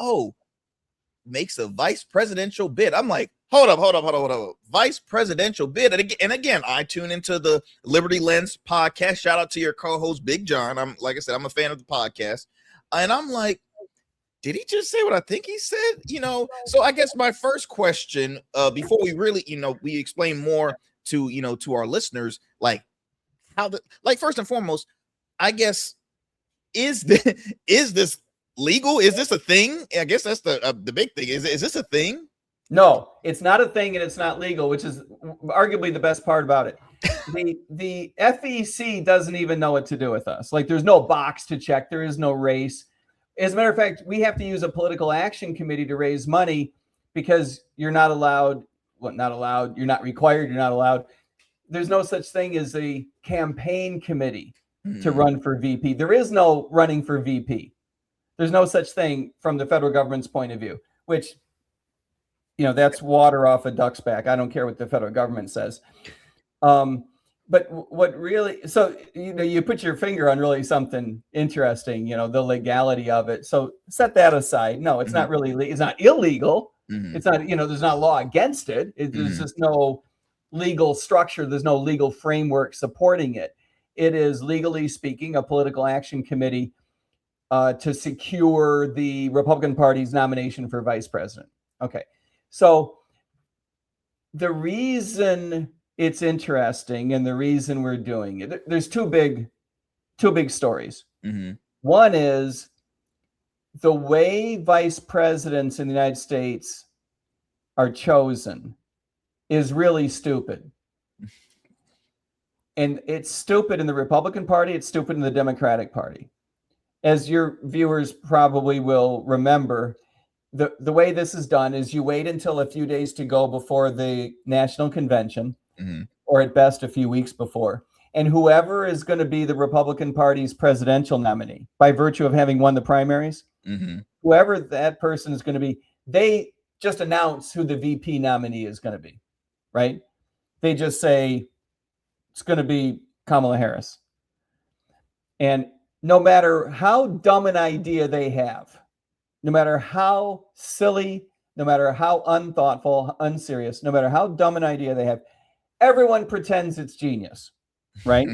makes a vice presidential bid. I'm like, hold up. Vice presidential bid. And again, I tune into the Liberty Lens podcast. Shout out to your co-host, Big John. I'm a fan of the podcast. And I'm like, did he just say what I think he said? So I guess my first question, before we really, we explain more to our listeners, like first and foremost, I guess, is this legal? Is this a thing? I guess that's the big thing. Is this a thing? No, it's not a thing, and it's not legal, which is arguably the best part about it. The FEC doesn't even know what to do with us. Like, there's no box to check. There is no race. As a matter of fact, we have to use a political action committee to raise money because you're not allowed. Not allowed. You're not required. You're not allowed. There's no such thing as a campaign committee to run for VP. There is no running for VP. There's no such thing from the federal government's point of view, which, that's water off a duck's back. I don't care what the federal government says. But what really, so, you put your finger on really something interesting, the legality of it. So set that aside. No, it's not really, it's not illegal. It's not, there's not law against it. There's just no legal structure. There's no legal framework supporting it. It is, legally speaking, a political action committee to secure the Republican Party's nomination for vice president. Okay. So the reason it's interesting and the reason we're doing it, there's two big stories. One is the way vice presidents in the United States are chosen is really stupid. And it's stupid in the Republican Party. It's stupid in the Democratic Party. As your viewers probably will remember, the way this is done is you wait until a few days to go before the national convention, or at best a few weeks before. And whoever is going to be the Republican Party's presidential nominee, by virtue of having won the primaries, whoever that person is going to be, they just announce who the VP nominee is going to be, right? They just say it's going to be Kamala Harris. And no matter how dumb an idea they have, no matter how silly, no matter how unthoughtful, unserious, no matter how dumb an idea they have, everyone pretends it's genius, right?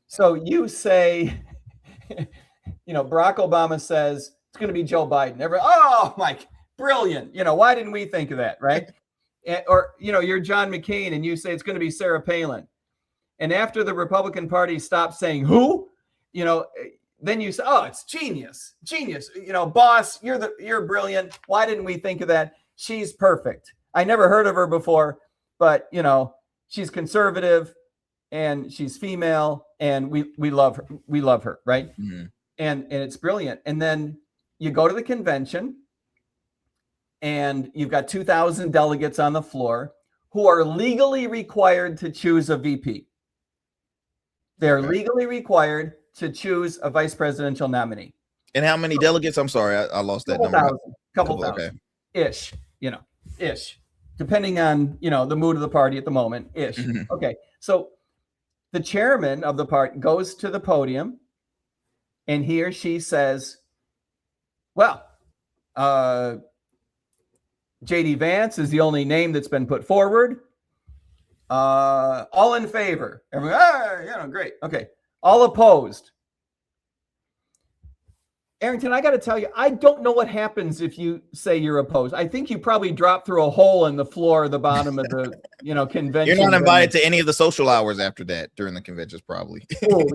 So you say, Barack Obama says it's going to be Joe Biden. Oh, Mike, brilliant. Why didn't we think of that, right? Or, you're John McCain and you say it's going to be Sarah Palin. And after the Republican Party stops saying who, then you say, oh, it's genius. Boss, you're brilliant. Why didn't we think of that? She's perfect. I never heard of her before, but she's conservative and she's female and we love her. We love her, right? And it's brilliant. And then you go to the convention and you've got 2,000 delegates on the floor who are legally required to choose a VP. They're legally required to choose a vice presidential nominee. And how many delegates? I'm sorry, I lost that number. Couple thousand, ish, depending on, the mood of the party at the moment, ish. Okay. So the chairman of the party goes to the podium and he or she says, well, JD Vance is the only name that's been put forward. All in favor. Everyone, great. Okay. All opposed. Arrington, I got to tell you, I don't know what happens if you say you're opposed. I think you probably drop through a hole in the floor or the bottom of the, convention. You're not invited to any of the social hours after that during the conventions, probably.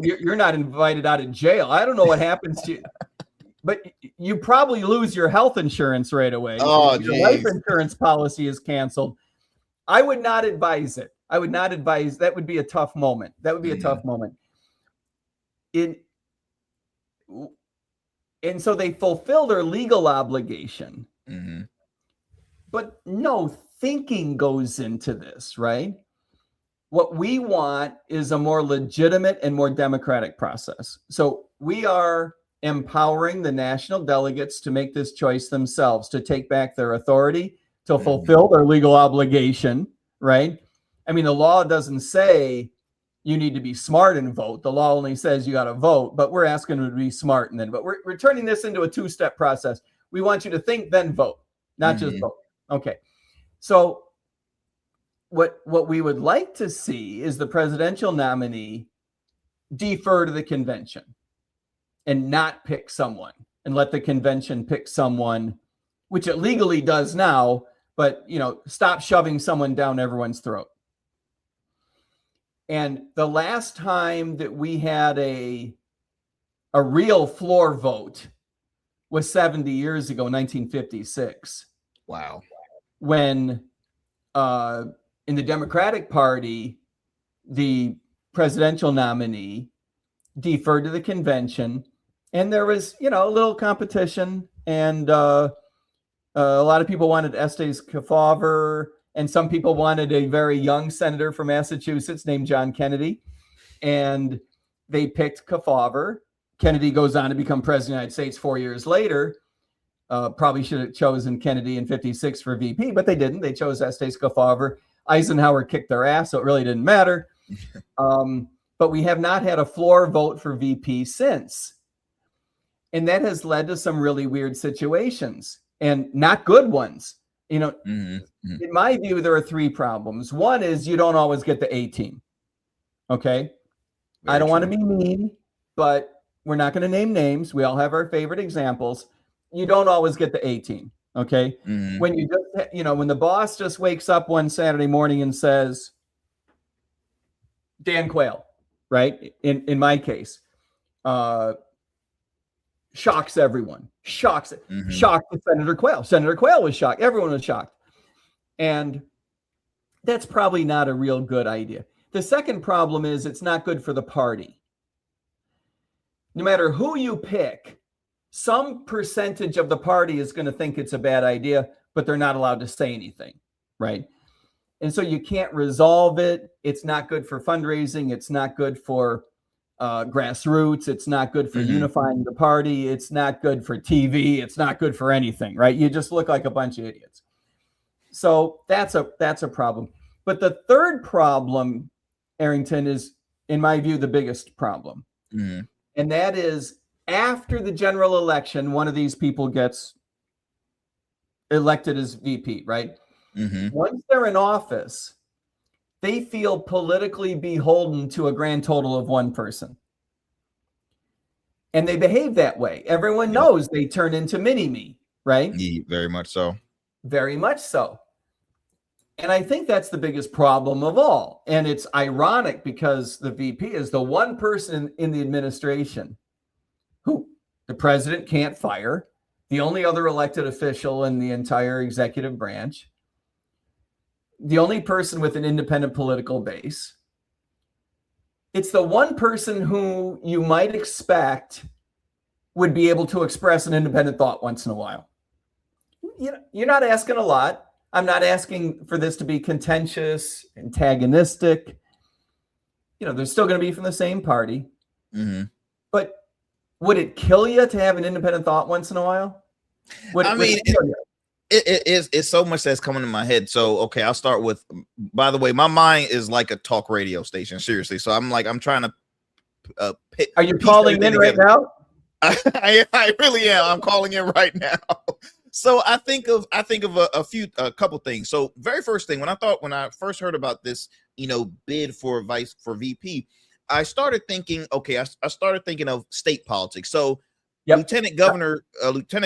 You're not invited out of jail. I don't know what happens to you, but you probably lose your health insurance right away. Oh, your life insurance policy is canceled. I would not advise it. I would not advise. That would be a tough moment. That would be a tough moment. And so they fulfill their legal obligation, but no thinking goes into this, right? What we want is a more legitimate and more democratic process. So we are empowering the national delegates to make this choice themselves, to take back their authority, to fulfill their legal obligation, right? I mean, the law doesn't say you need to be smart and vote. The law only says you got to vote, but we're asking them to be smart and then vote. We're turning this into a two-step process. We want you to think, then vote, not just vote. Okay. So what we would like to see is the presidential nominee defer to the convention and not pick someone and let the convention pick someone, which it legally does now, but, stop shoving someone down everyone's throat. And the last time that we had a real floor vote was 70 years ago, 1956. Wow. When in the Democratic Party, the presidential nominee deferred to the convention, and there was, a little competition, and a lot of people wanted Estes Kefauver, and some people wanted a very young senator from Massachusetts named John Kennedy, and they picked Kefauver. Kennedy goes on to become president of the United States 4 years later. Probably should have chosen Kennedy in 56 for VP, but they didn't. They chose Estes Kefauver. Eisenhower kicked their ass, so it really didn't matter. But we have not had a floor vote for VP since. And that has led to some really weird situations, and not good ones. In my view, there are three problems. One is you don't always get the A team. Okay. I don't want to be mean, but we're not going to name names. We all have our favorite examples. You don't always get the A team. Okay. When you just, when the boss just wakes up one Saturday morning and says, Dan Quayle, right? In my case, shocks everyone. Shocked Senator Quayle. Senator Quayle was shocked. Everyone was shocked. And that's probably not a real good idea. The second problem is it's not good for the party. No matter who you pick, some percentage of the party is going to think it's a bad idea, but they're not allowed to say anything, right? And so you can't resolve it. It's not good for fundraising. It's not good for grassroots. It's not good for unifying the party. It's not good for TV. It's not good for anything, right? You just look like a bunch of idiots. So that's a problem. But the third problem, Arrington, is, in my view, the biggest problem. And that is, after the general election, one of these people gets elected as VP, right? Once they're in office, they feel politically beholden to a grand total of one person. And they behave that way. Everyone knows they turn into mini-me, right? Very much so. Very much so. And I think that's the biggest problem of all. And it's ironic because the VP is the one person in the administration who the president can't fire, the only other elected official in the entire executive branch, the only person with an independent political base. It's the one person who you might expect would be able to express an independent thought once in a while. You're not asking a lot. I'm not asking for this to be contentious, antagonistic. They're still going to be from the same party. But would it kill you to have an independent thought once in a while? It's so much that's coming to my head. So, okay, I'll start with, by the way, my mind is like a talk radio station, seriously. So I'm trying to are you calling in right now? I really am. I'm calling in right now. So I think of a couple things. So very first thing, when I first heard about this, bid for VP, I started thinking, okay, I started thinking of state politics. So Yep. lieutenant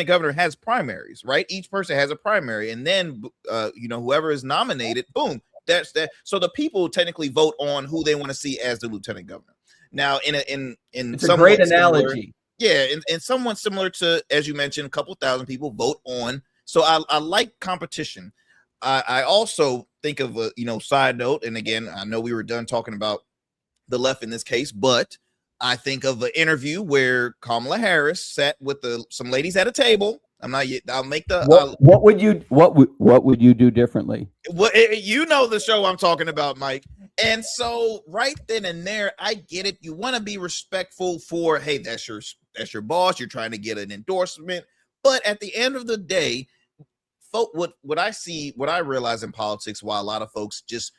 governor has primaries, right? Each person has a primary, and then whoever is nominated, boom, that's that. So the people technically vote on who they want to see as the lieutenant governor. Now, it's a great analogy. Yeah, and somewhat similar to, as you mentioned, a couple thousand people vote on. So I like competition. I also think of a side note, and again, I know we were done talking about the left in this case, but I think of an interview where Kamala Harris sat with some ladies at a table. I'll make the what would you do differently? Well, the show I'm talking about, Mike. And so right then and there, I get it. You want to be respectful for, hey, that's your boss. You're trying to get an endorsement. But at the end of the day, what I realize in politics, why a lot of folks just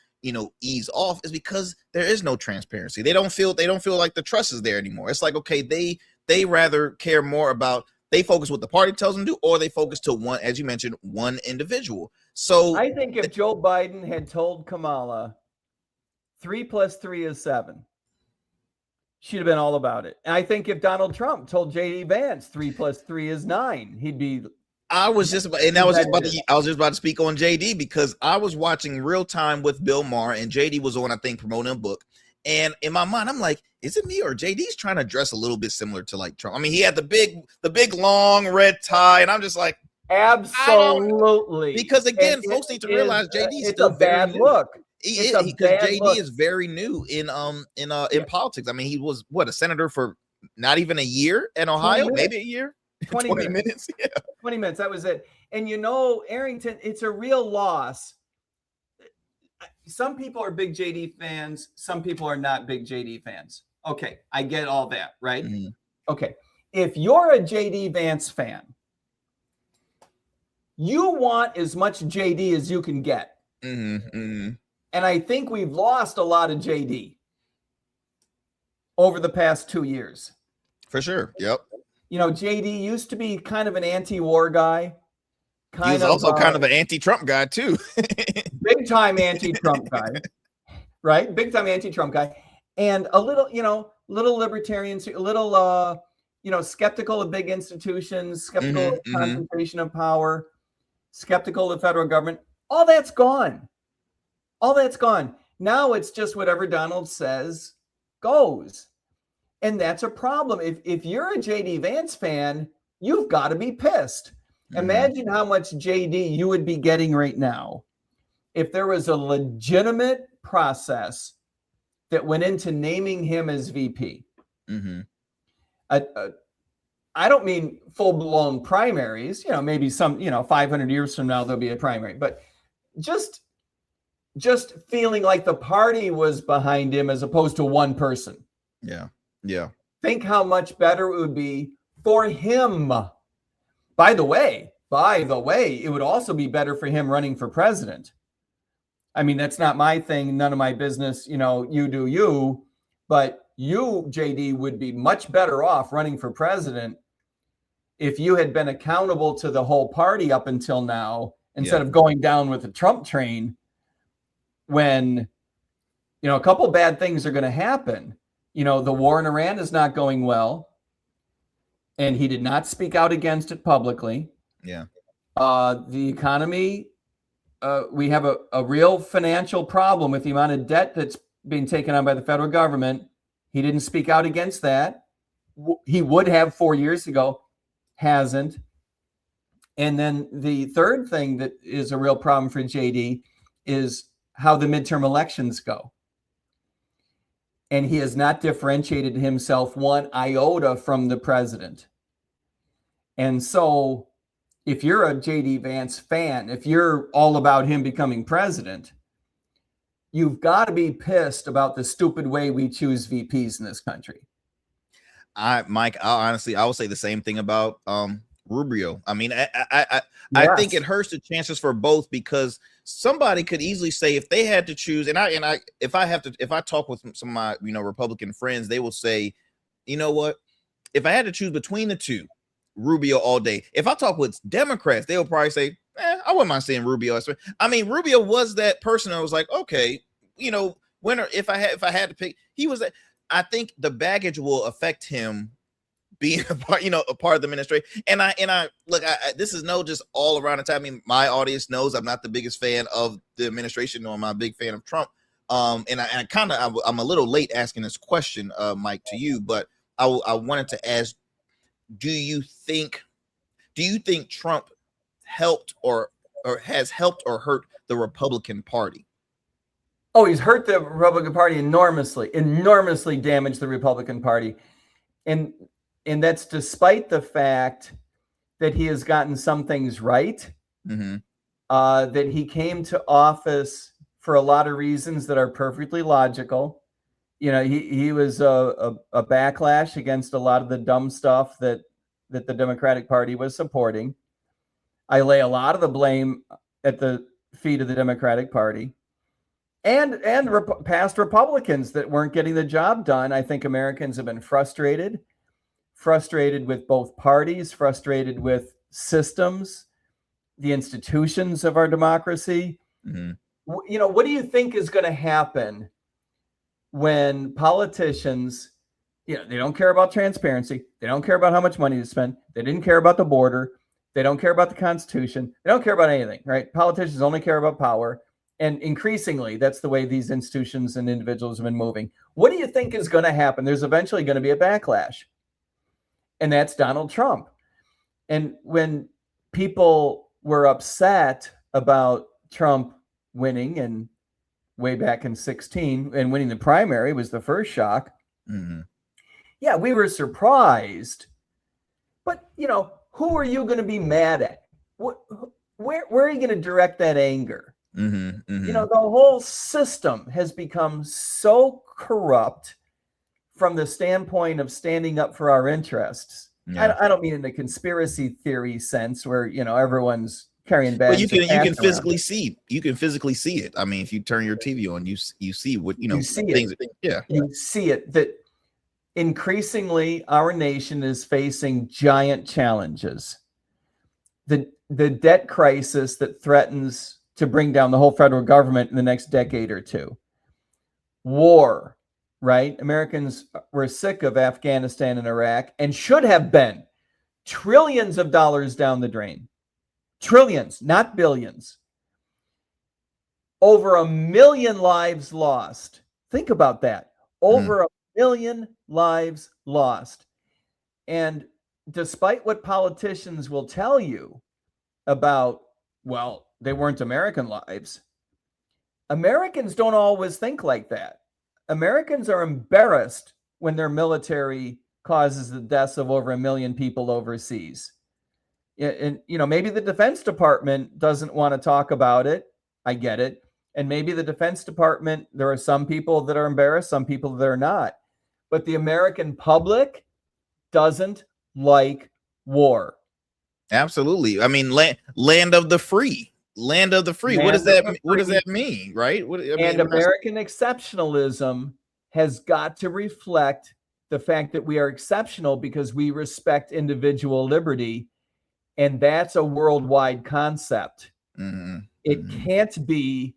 ease off, is because there is no transparency. They don't feel like the trust is there anymore. It's like, okay, they rather care more about, they focus what the party tells them to do, or they focus to one, as you mentioned, one individual. So I think if Joe Biden had told Kamala 3 + 3 is 7, she'd have been all about it. And I think if Donald Trump told JD Vance 3 + 3 is 9, he'd be. I was just about to speak on JD, because I was watching Real Time with Bill Maher, and JD was on, I think, promoting a book. And in my mind, I'm like, is it me or JD's trying to dress a little bit similar to like Trump? I mean, he had the big long red tie, and I'm just like, absolutely. Because again, folks need to realize JD's still a bad look. JD is very new in politics. I mean, he was a senator for not even a year in Ohio, maybe a year. 20 minutes. Yeah. 20 minutes. That was it. And Arrington, it's a real loss. Some people are big JD fans. Some people are not big JD fans. Okay. I get all that, right? Mm-hmm. Okay. If you're a JD Vance fan, you want as much JD as you can get. Mm-hmm. Mm-hmm. And I think we've lost a lot of JD over the past 2 years. For sure. Yep. JD used to be kind of an anti-war guy. He was also kind of an anti-Trump guy too. Big time anti-Trump guy, right? Big time anti-Trump guy, and a little libertarian, a little, skeptical of big institutions, skeptical of concentration of power, skeptical of the federal government. All that's gone. Now it's just whatever Donald says goes. And that's a problem. If you're a JD Vance fan, you've got to be pissed. Imagine how much JD you would be getting right now if there was a legitimate process that went into naming him as VP. Mm-hmm. I don't mean full-blown primaries. Maybe some, 500 years from now, there'll be a primary. But just feeling like the party was behind him as opposed to one person. Yeah. Yeah. Think how much better it would be for him. By the way, it would also be better for him running for president. I mean, that's not my thing. None of my business. You do you. But you, JD, would be much better off running for president if you had been accountable to the whole party up until now, instead of going down with the Trump train when, a couple bad things are going to happen. The war in Iran is not going well, and he did not speak out against it publicly. Yeah. The economy, we have a real financial problem with the amount of debt that's being taken on by the federal government. He didn't speak out against that. He would have 4 years ago, hasn't. And then the third thing that is a real problem for JD is how the midterm elections go. And he has not differentiated himself one iota from the president. And so if you're a JD Vance fan, if you're all about him becoming president, you've got to be pissed about the stupid way we choose VPs in this country. Mike, I will say the same thing about Rubio. I mean, I think it hurts the chances for both, because somebody could easily say, if they had to choose, if I talk with some of my Republican friends, they will say, you know what, if I had to choose between the two, Rubio all day. If I talk with Democrats, they'll probably say, I wouldn't mind seeing Rubio. I mean, Rubio was that person that was like, okay, you know, if I had to pick, he was that. I think the baggage will affect him being a part of the administration. And I look, this is no just all around the time. I mean, my audience knows I'm not the biggest fan of the administration, nor am I a big fan of Trump. And I'm a little late asking this question, Mike, to you, but I wanted to ask, do you think Trump helped or has helped or hurt the Republican Party? Oh, he's hurt the Republican Party enormously damaged the Republican Party. And that's despite the fact that he has gotten some things right, that he came to office for a lot of reasons that are perfectly logical. You know, he was a backlash against a lot of the dumb stuff that the Democratic Party was supporting. I lay a lot of the blame at the feet of the Democratic Party and past Republicans that weren't getting the job done. I think Americans have been frustrated with both parties, frustrated with systems, the institutions of our democracy. You know, what do you think is going to happen when politicians, you know, they don't care about transparency, they don't care about how much money to spend, they didn't care about the border, they don't care about the Constitution, they don't care about anything, right? Politicians only care about power. And increasingly, that's the way these institutions and individuals have been moving. What do you think is going to happen? There's eventually going to be a backlash. And that's Donald Trump. And when people were upset about Trump winning, and way back in 2016, and winning the primary was the first shock. Yeah, we were surprised. But, you know, who are you going to be mad at? Where are you going to direct that anger? You know, the whole system has become so corrupt from the standpoint of standing up for our interests. Yeah. I don't mean in the conspiracy theory sense where, you know, everyone's carrying bags. Well, you can physically see. You can physically see it. I mean, if you turn your TV on, you see what, you know, you see things. You see it, that increasingly our nation is facing giant challenges. The debt crisis that threatens to bring down the whole federal government in the next decade or two. War, right? Americans were sick of Afghanistan and Iraq and should have been. Trillions of dollars down the drain. Trillions, not billions. Over 1 million lives lost. Think about that. Over 1 million lives lost. And despite what politicians will tell you about, well, they weren't American lives, Americans don't always think like that. Americans are embarrassed when their military causes the deaths of over 1 million people overseas. And, you know, maybe the Defense Department doesn't want to talk about it. I get it. And maybe the Defense Department, there are some people that are embarrassed, some people that are not. But the American public doesn't like war. Absolutely. I mean, land of the free. Land of the free. What does that mean, right? American exceptionalism has got to reflect the fact that we are exceptional because we respect individual liberty, and that's a worldwide concept. It can't be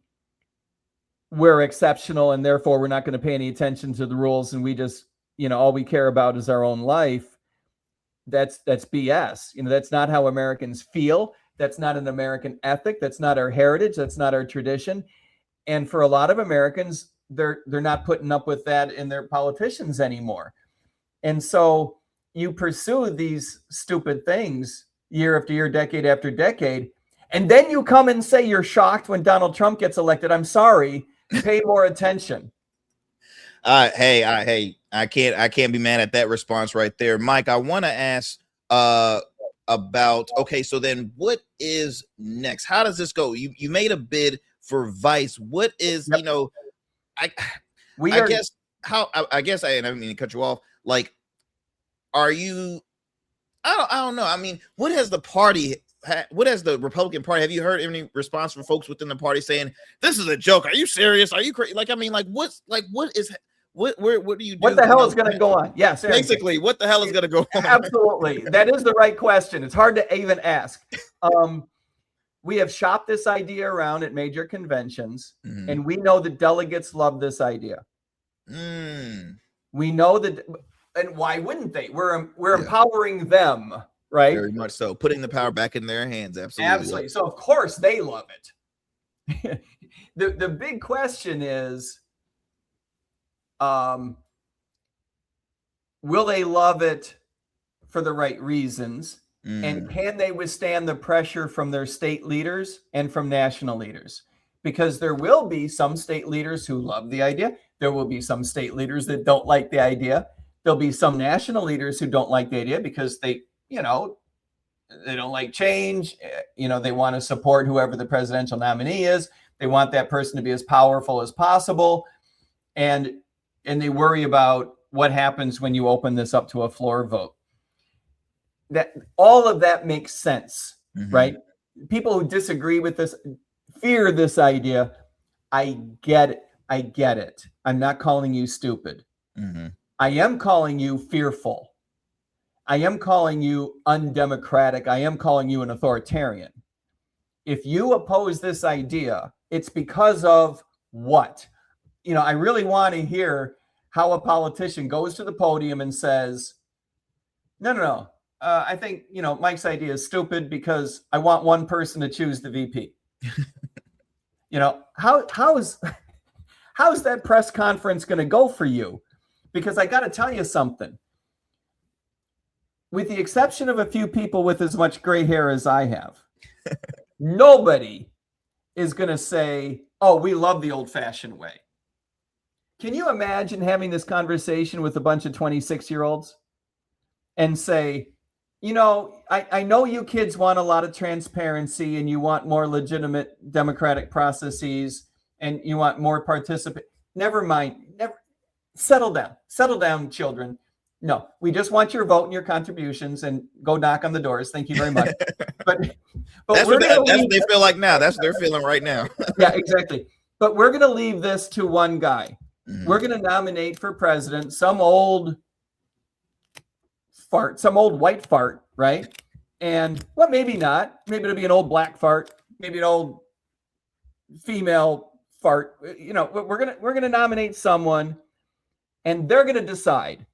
we're exceptional and therefore we're not going to pay any attention to the rules and we just, you know, all we care about is our own life. That's BS. You know, that's not how Americans feel. That's not an American ethic. That's not our heritage. That's not our tradition. And for a lot of Americans, they're not putting up with that in their politicians anymore. And so you pursue these stupid things year after year, decade after decade, and then you come and say you're shocked when Donald Trump gets elected. I'm sorry. Pay more attention. Hey, I can't be mad at that response right there, Mike. I want to ask about, okay, so then what is next? How does this go? You made a bid for vice. What is, you know, I guess I didn't mean to cut you off. Like, are you, I don't know. I mean, what has the Republican Party, have you heard any response from folks within the party saying this is a joke? Are you serious? Are you crazy? Like, I mean, like, what what do you do? What the hell is going to go on? Yes, basically, what the hell is going to go on? Absolutely, that is the right question. It's hard to even ask. We have shopped this idea around at major conventions, and we know the delegates love this idea. We know that, and why wouldn't they? We're empowering them, right? Very much so. Putting the power back in their hands. Absolutely. Absolutely. So of course they love it. The big question is, will they love it for the right reasons? And can they withstand the pressure from their state leaders and from national leaders? Because there will be some state leaders who love the idea. There will be some state leaders that don't like the idea. There'll be some national leaders who don't like the idea because they don't like change. They want to support whoever the presidential nominee is. They want that person to be as powerful as possible. And they worry about what happens when you open this up to a floor vote. That all of that makes sense, right? People who disagree with this fear this idea. I get it. I'm not calling you stupid. I am calling you fearful. I am calling you undemocratic. I am calling you an authoritarian. If you oppose this idea, it's because of what? I really want to hear how a politician goes to the podium and says, no. I think, Mike's idea is stupid because I want one person to choose the VP. How is that press conference going to go for you? Because I got to tell you something. With the exception of a few people with as much gray hair as I have, nobody is going to say, oh, we love the old-fashioned way. Can you imagine having this conversation with a bunch of 26-year-olds and say, I know you kids want a lot of transparency and you want more legitimate democratic processes and you want more participation. Never mind. Settle down, children. No, we just want your vote and your contributions and go knock on the doors. Thank you very much. But that's what they feel like now. That's what they're feeling right now. Yeah, exactly. But we're going to leave this to one guy. We're going to nominate for president some old fart, some old white fart, right? And well, maybe not. Maybe it'll be an old black fart. Maybe an old female fart. We're gonna nominate someone, and they're gonna decide.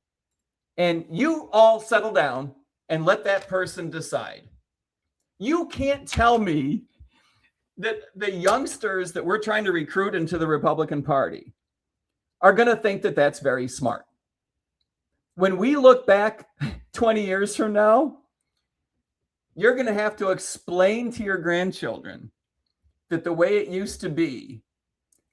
And you all settle down and let that person decide. You can't tell me that the youngsters that we're trying to recruit into the Republican Party are going to think that that's very smart. When we look back 20 years from now, you're going to have to explain to your grandchildren that the way it used to be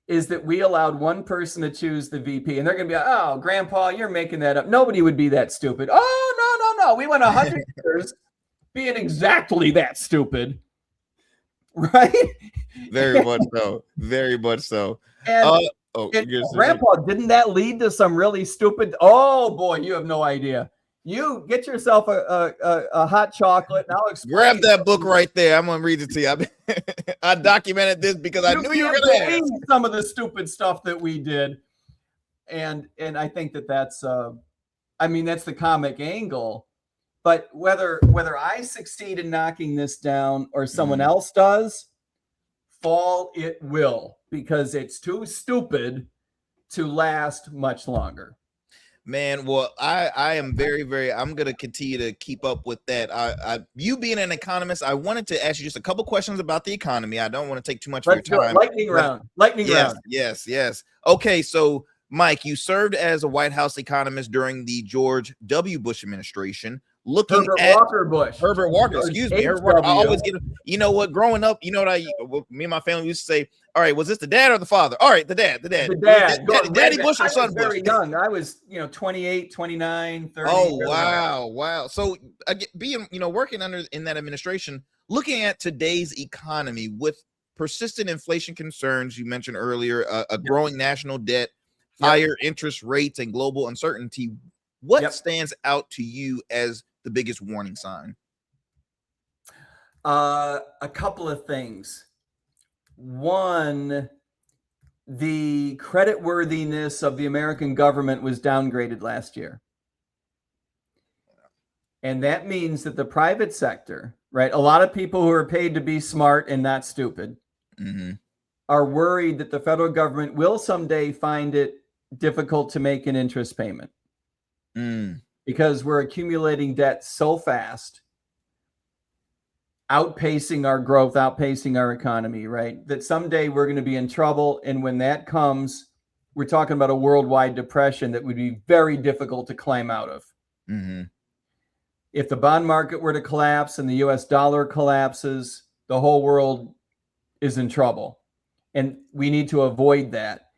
is that we allowed one person to choose the VP. And they're going to be like, oh, Grandpa, you're making that up. Nobody would be that stupid. Oh, no. We went 100 years being exactly that stupid. Right? Very much so. Very much so. And Grandpa, didn't that lead to some really stupid? Oh boy, you have no idea. You get yourself a hot chocolate. And I'll explain. Grab that book right there. I'm gonna read it to you. I documented this because I knew you were gonna ask some of the stupid stuff that we did, and I think that's that's the comic angle. But whether I succeed in knocking this down or someone else does, fall it will, because it's too stupid to last much longer. Man, well, I am very, very, I'm going to continue to keep up with that. You being an economist, I wanted to ask you just a couple questions about the economy. I don't want to take too much of your time. Lightning round. Yes. Okay, so Mike, you served as a White House economist during the George W. Bush administration. Herbert Walker, excuse me. Herbert Walker. I always get, you know what, growing up, you know what me and my family used to say, all right, was this the dad or the father? All right, the dad. Daddy Bush or son Bush? Very young. I was, 28, 29, 30. Oh, wow. So being, working in that administration, looking at today's economy with persistent inflation concerns, you mentioned earlier, a growing national debt, higher interest rates, and global uncertainty, what stands out to you as the biggest warning sign? A couple of things. One, the creditworthiness of the American government was downgraded last year. And that means that the private sector, right, a lot of people who are paid to be smart and not stupid, are worried that the federal government will someday find it difficult to make an interest payment because we're accumulating debt so fast, outpacing our growth, outpacing our economy, right, that someday we're going to be in trouble. And when that comes, we're talking about a worldwide depression that would be very difficult to climb out of. If the bond market were to collapse and the US dollar collapses, the whole world is in trouble. And we need to avoid that.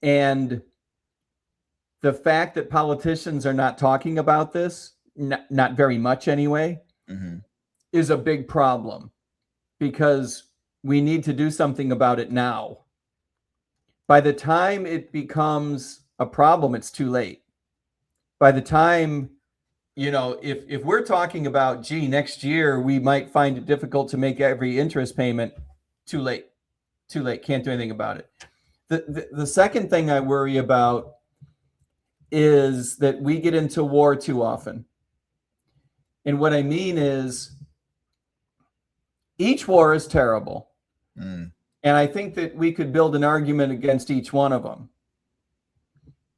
And the fact that politicians are not talking about this, not very much anyway, is a big problem, because we need to do something about it now. By the time it becomes a problem, it's too late. By the time, you know, if we're talking about, gee, next year we might find it difficult to make every interest payment, too late. Too late. Can't do anything about it. The second thing I worry about is that we get into war too often. And what I mean is, each war is terrible. And I think that we could build an argument against each one of them.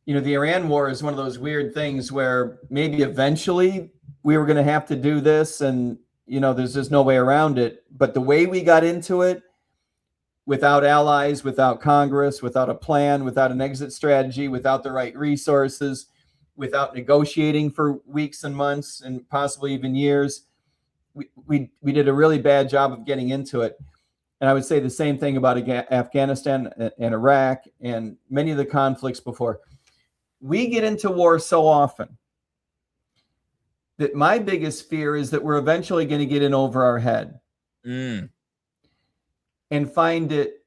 You know, the Iran war is one of those weird things where maybe eventually we were going to have to do this, and, you know, there's just no way around it. But the way we got into it, without allies, without Congress, without a plan, without an exit strategy, without the right resources, without negotiating for weeks and months and possibly even years, we did a really bad job of getting into it. And I would say the same thing about Afghanistan and Iraq and many of the conflicts before. We get into war so often that my biggest fear is that we're eventually going to get in over our head and find it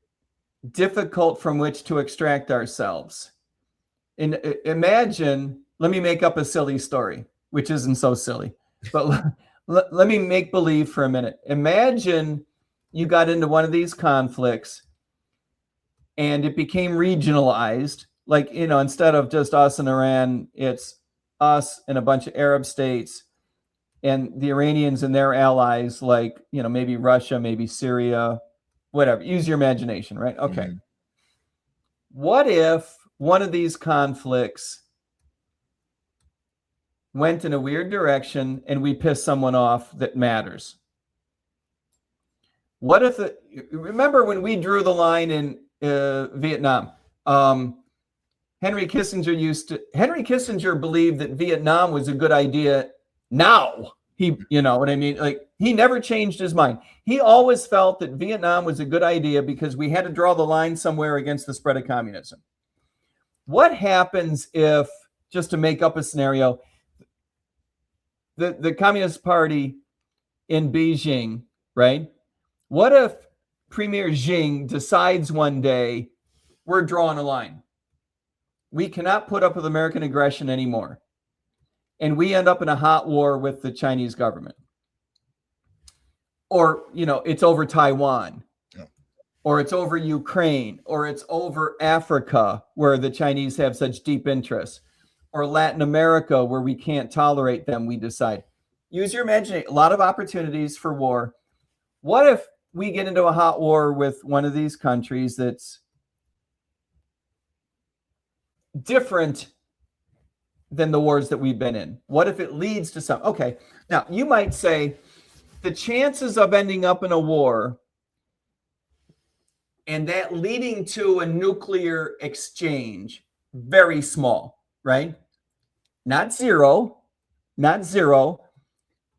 difficult from which to extract ourselves. And imagine, let me make up a silly story, which isn't so silly, but let me make believe for a minute. Imagine you got into one of these conflicts and it became regionalized. Like, you know, instead of just us and Iran, it's us and a bunch of Arab states and the Iranians and their allies, like, you know, maybe Russia, maybe Syria, whatever. Use your imagination, right? Okay. What if one of these conflicts went in a weird direction and we pissed someone off that matters? What if remember when we drew the line in Vietnam? Henry Kissinger believed that Vietnam was a good idea. Now you know what I mean? Like, he never changed his mind. He always felt that Vietnam was a good idea because we had to draw the line somewhere against the spread of communism. What happens if, just to make up a scenario, the Communist Party in Beijing, right? What if Premier Xi decides one day, we're drawing a line. We cannot put up with American aggression anymore. And we end up in a hot war with the Chinese government. Or, you know, it's over Taiwan. Or it's over Ukraine. Or it's over Africa, where the Chinese have such deep interests. Or Latin America, where we can't tolerate them, we decide. Use your imagination. A lot of opportunities for war. What if we get into a hot war with one of these countries that's different than the wars that we've been in? What if it leads to some? Okay, now you might say the chances of ending up in a war and that leading to a nuclear exchange, very small, right? Not zero,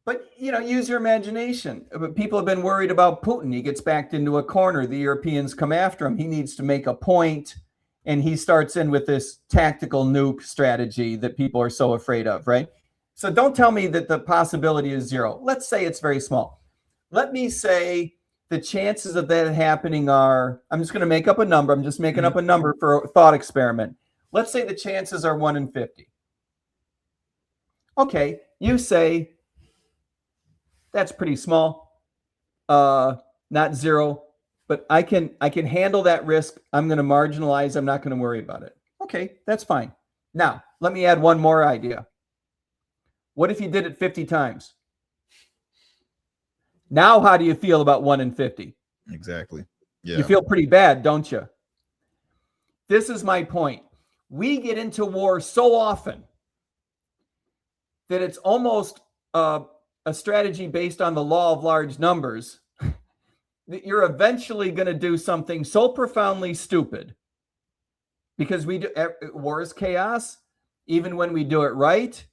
but, you know, use your imagination. People have been worried about Putin. He gets backed into a corner. The Europeans come after him. He needs to make a point, and he starts in with this tactical nuke strategy that people are so afraid of, right? So don't tell me that the possibility is zero. Let's say it's very small. Let me say the chances of that happening are, I'm just going to make up a number. I'm just making up a number for a thought experiment. Let's say the chances are 1 in 50. Okay, you say that's pretty small. Not zero, but I can handle that risk. I'm going to marginalize. I'm not going to worry about it. Okay, that's fine. Now, let me add one more idea. What if you did it 50 times? Now, how do you feel about 1 in 50? Exactly. Yeah. You feel pretty bad, don't you? This is my point. We get into war so often that it's almost a strategy based on the law of large numbers that you're eventually going to do something so profoundly stupid, because war is chaos. Even when we do it right,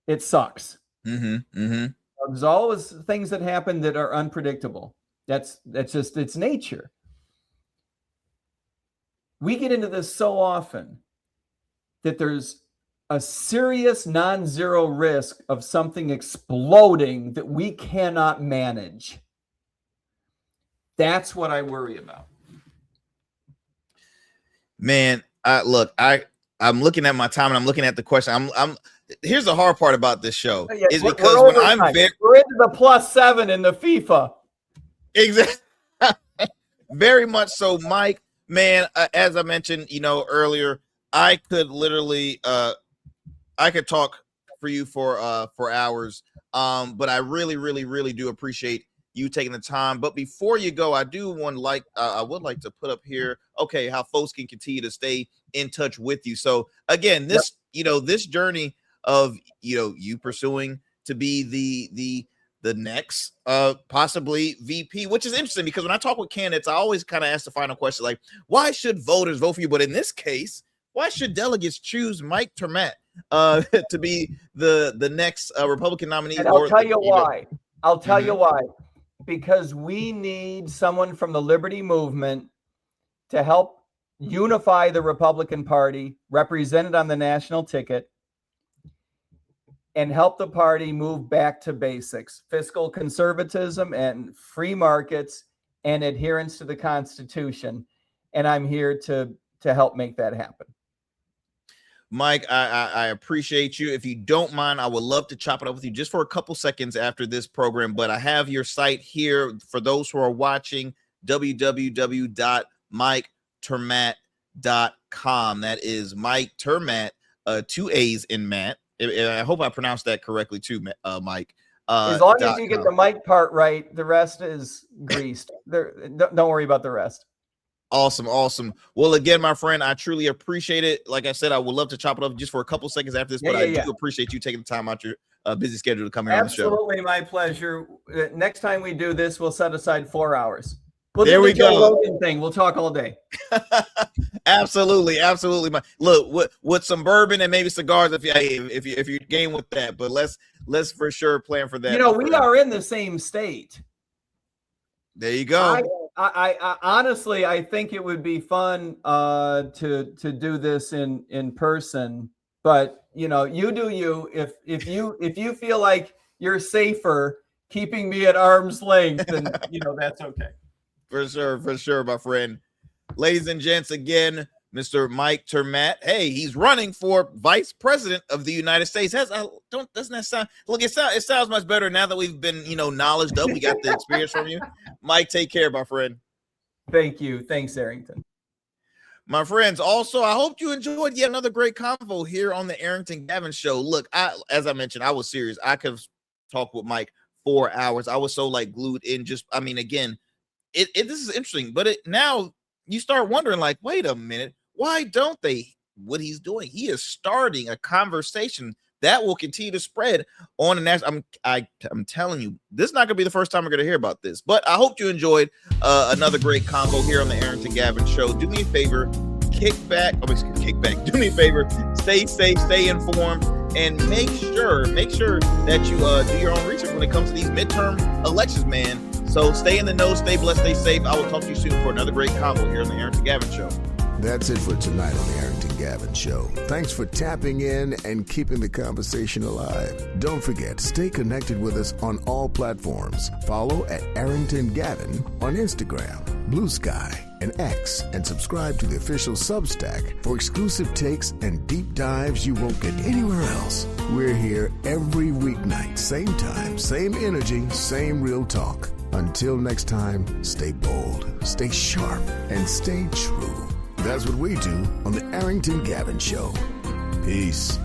it sucks. There's always things that happen that are unpredictable. That's just its nature. We get into this so often that there's a serious non-zero risk of something exploding that we cannot manage. That's what I worry about. Man, I'm looking at my time and I'm looking at the question. Here's the hard part about this show is because when we're into the +7 in the FIFA. Exactly. Very much so, Mike. Man, as I mentioned, earlier, I could literally, I could talk for you for hours. But I really, really, really do appreciate you taking the time. But before you go, I would like to put up here, okay, how folks can continue to stay in touch with you. So again, this journey of you pursuing to be the next possibly VP, which is interesting because when I talk with candidates, I always kind of ask the final question, like, why should voters vote for you? But in this case, why should delegates choose Mike Termat to be the next Republican nominee? And I'll tell you why. I'll tell you why. Because we need someone from the Liberty Movement to help unify the Republican Party, represented on the national ticket, and help the party move back to basics: fiscal conservatism and free markets and adherence to the Constitution. And I'm here to help make that happen. Mike, I appreciate you. If you don't mind, I would love to chop it up with you just for a couple seconds after this program. But I have your site here for those who are watching, www.miketermat.com. That is Mike Termat, 2 A's in Matt. I hope I pronounced that correctly too, Mike. As long as you get the Mike part right, the rest is greased. Don't worry about the rest. Awesome. Well, again, my friend, I truly appreciate it. Like I said, I would love to chop it up just for a couple seconds after this, but I do appreciate you taking the time out your busy schedule to come here on the show. Absolutely, my pleasure. Next time we do this, we'll set aside 4 hours. We'll there do we the Joe go. Rogan thing. We'll talk all day. Absolutely. Look, with some bourbon and maybe cigars if you're game with that. But let's for sure plan for that. We are in the same state. There you go. I honestly, I think it would be fun to do this in person. But you do you. If you feel like you're safer keeping me at arm's length, then that's okay. For sure, my friend. Ladies and gents, again, Mr. Mike Termat. Hey, he's running for vice president of the United States. Doesn't that sound? Look, it sounds much better now that we've been, knowledged up. We got the experience from you, Mike. Take care, my friend. Thank you. Thanks, Arrington. My friends, also, I hope you enjoyed yet another great convo here on the Arrington Gavin Show. Look, as I mentioned, I was serious. I could have talked with Mike 4 hours. I was so glued in. Again, this is interesting, but now you start wondering, wait a minute, why don't they? What he's doing, he is starting a conversation that will continue to spread on the national. I'm telling you, this is not going to be the first time we're going to hear about this. But I hope you enjoyed another great convo here on the Arrington Gavin Show. Do me a favor, kick back. Do me a favor, stay safe, stay informed, and make sure that you do your own research when it comes to these midterm elections, man. So stay in the know, stay blessed, stay safe. I will talk to you soon for another great convo here on the Arrington Gavin Show. That's it for tonight on the Arrington Gavin Show. Thanks for tapping in and keeping the conversation alive. Don't forget, stay connected with us on all platforms. Follow at Arrington Gavin on Instagram, Blue Sky, and X, and subscribe to the official Substack for exclusive takes and deep dives you won't get anywhere else. We're here every weeknight, same time, same energy, same real talk. Until next time, stay bold, stay sharp, and stay true. That's what we do on the Arrington Gavin Show. Peace.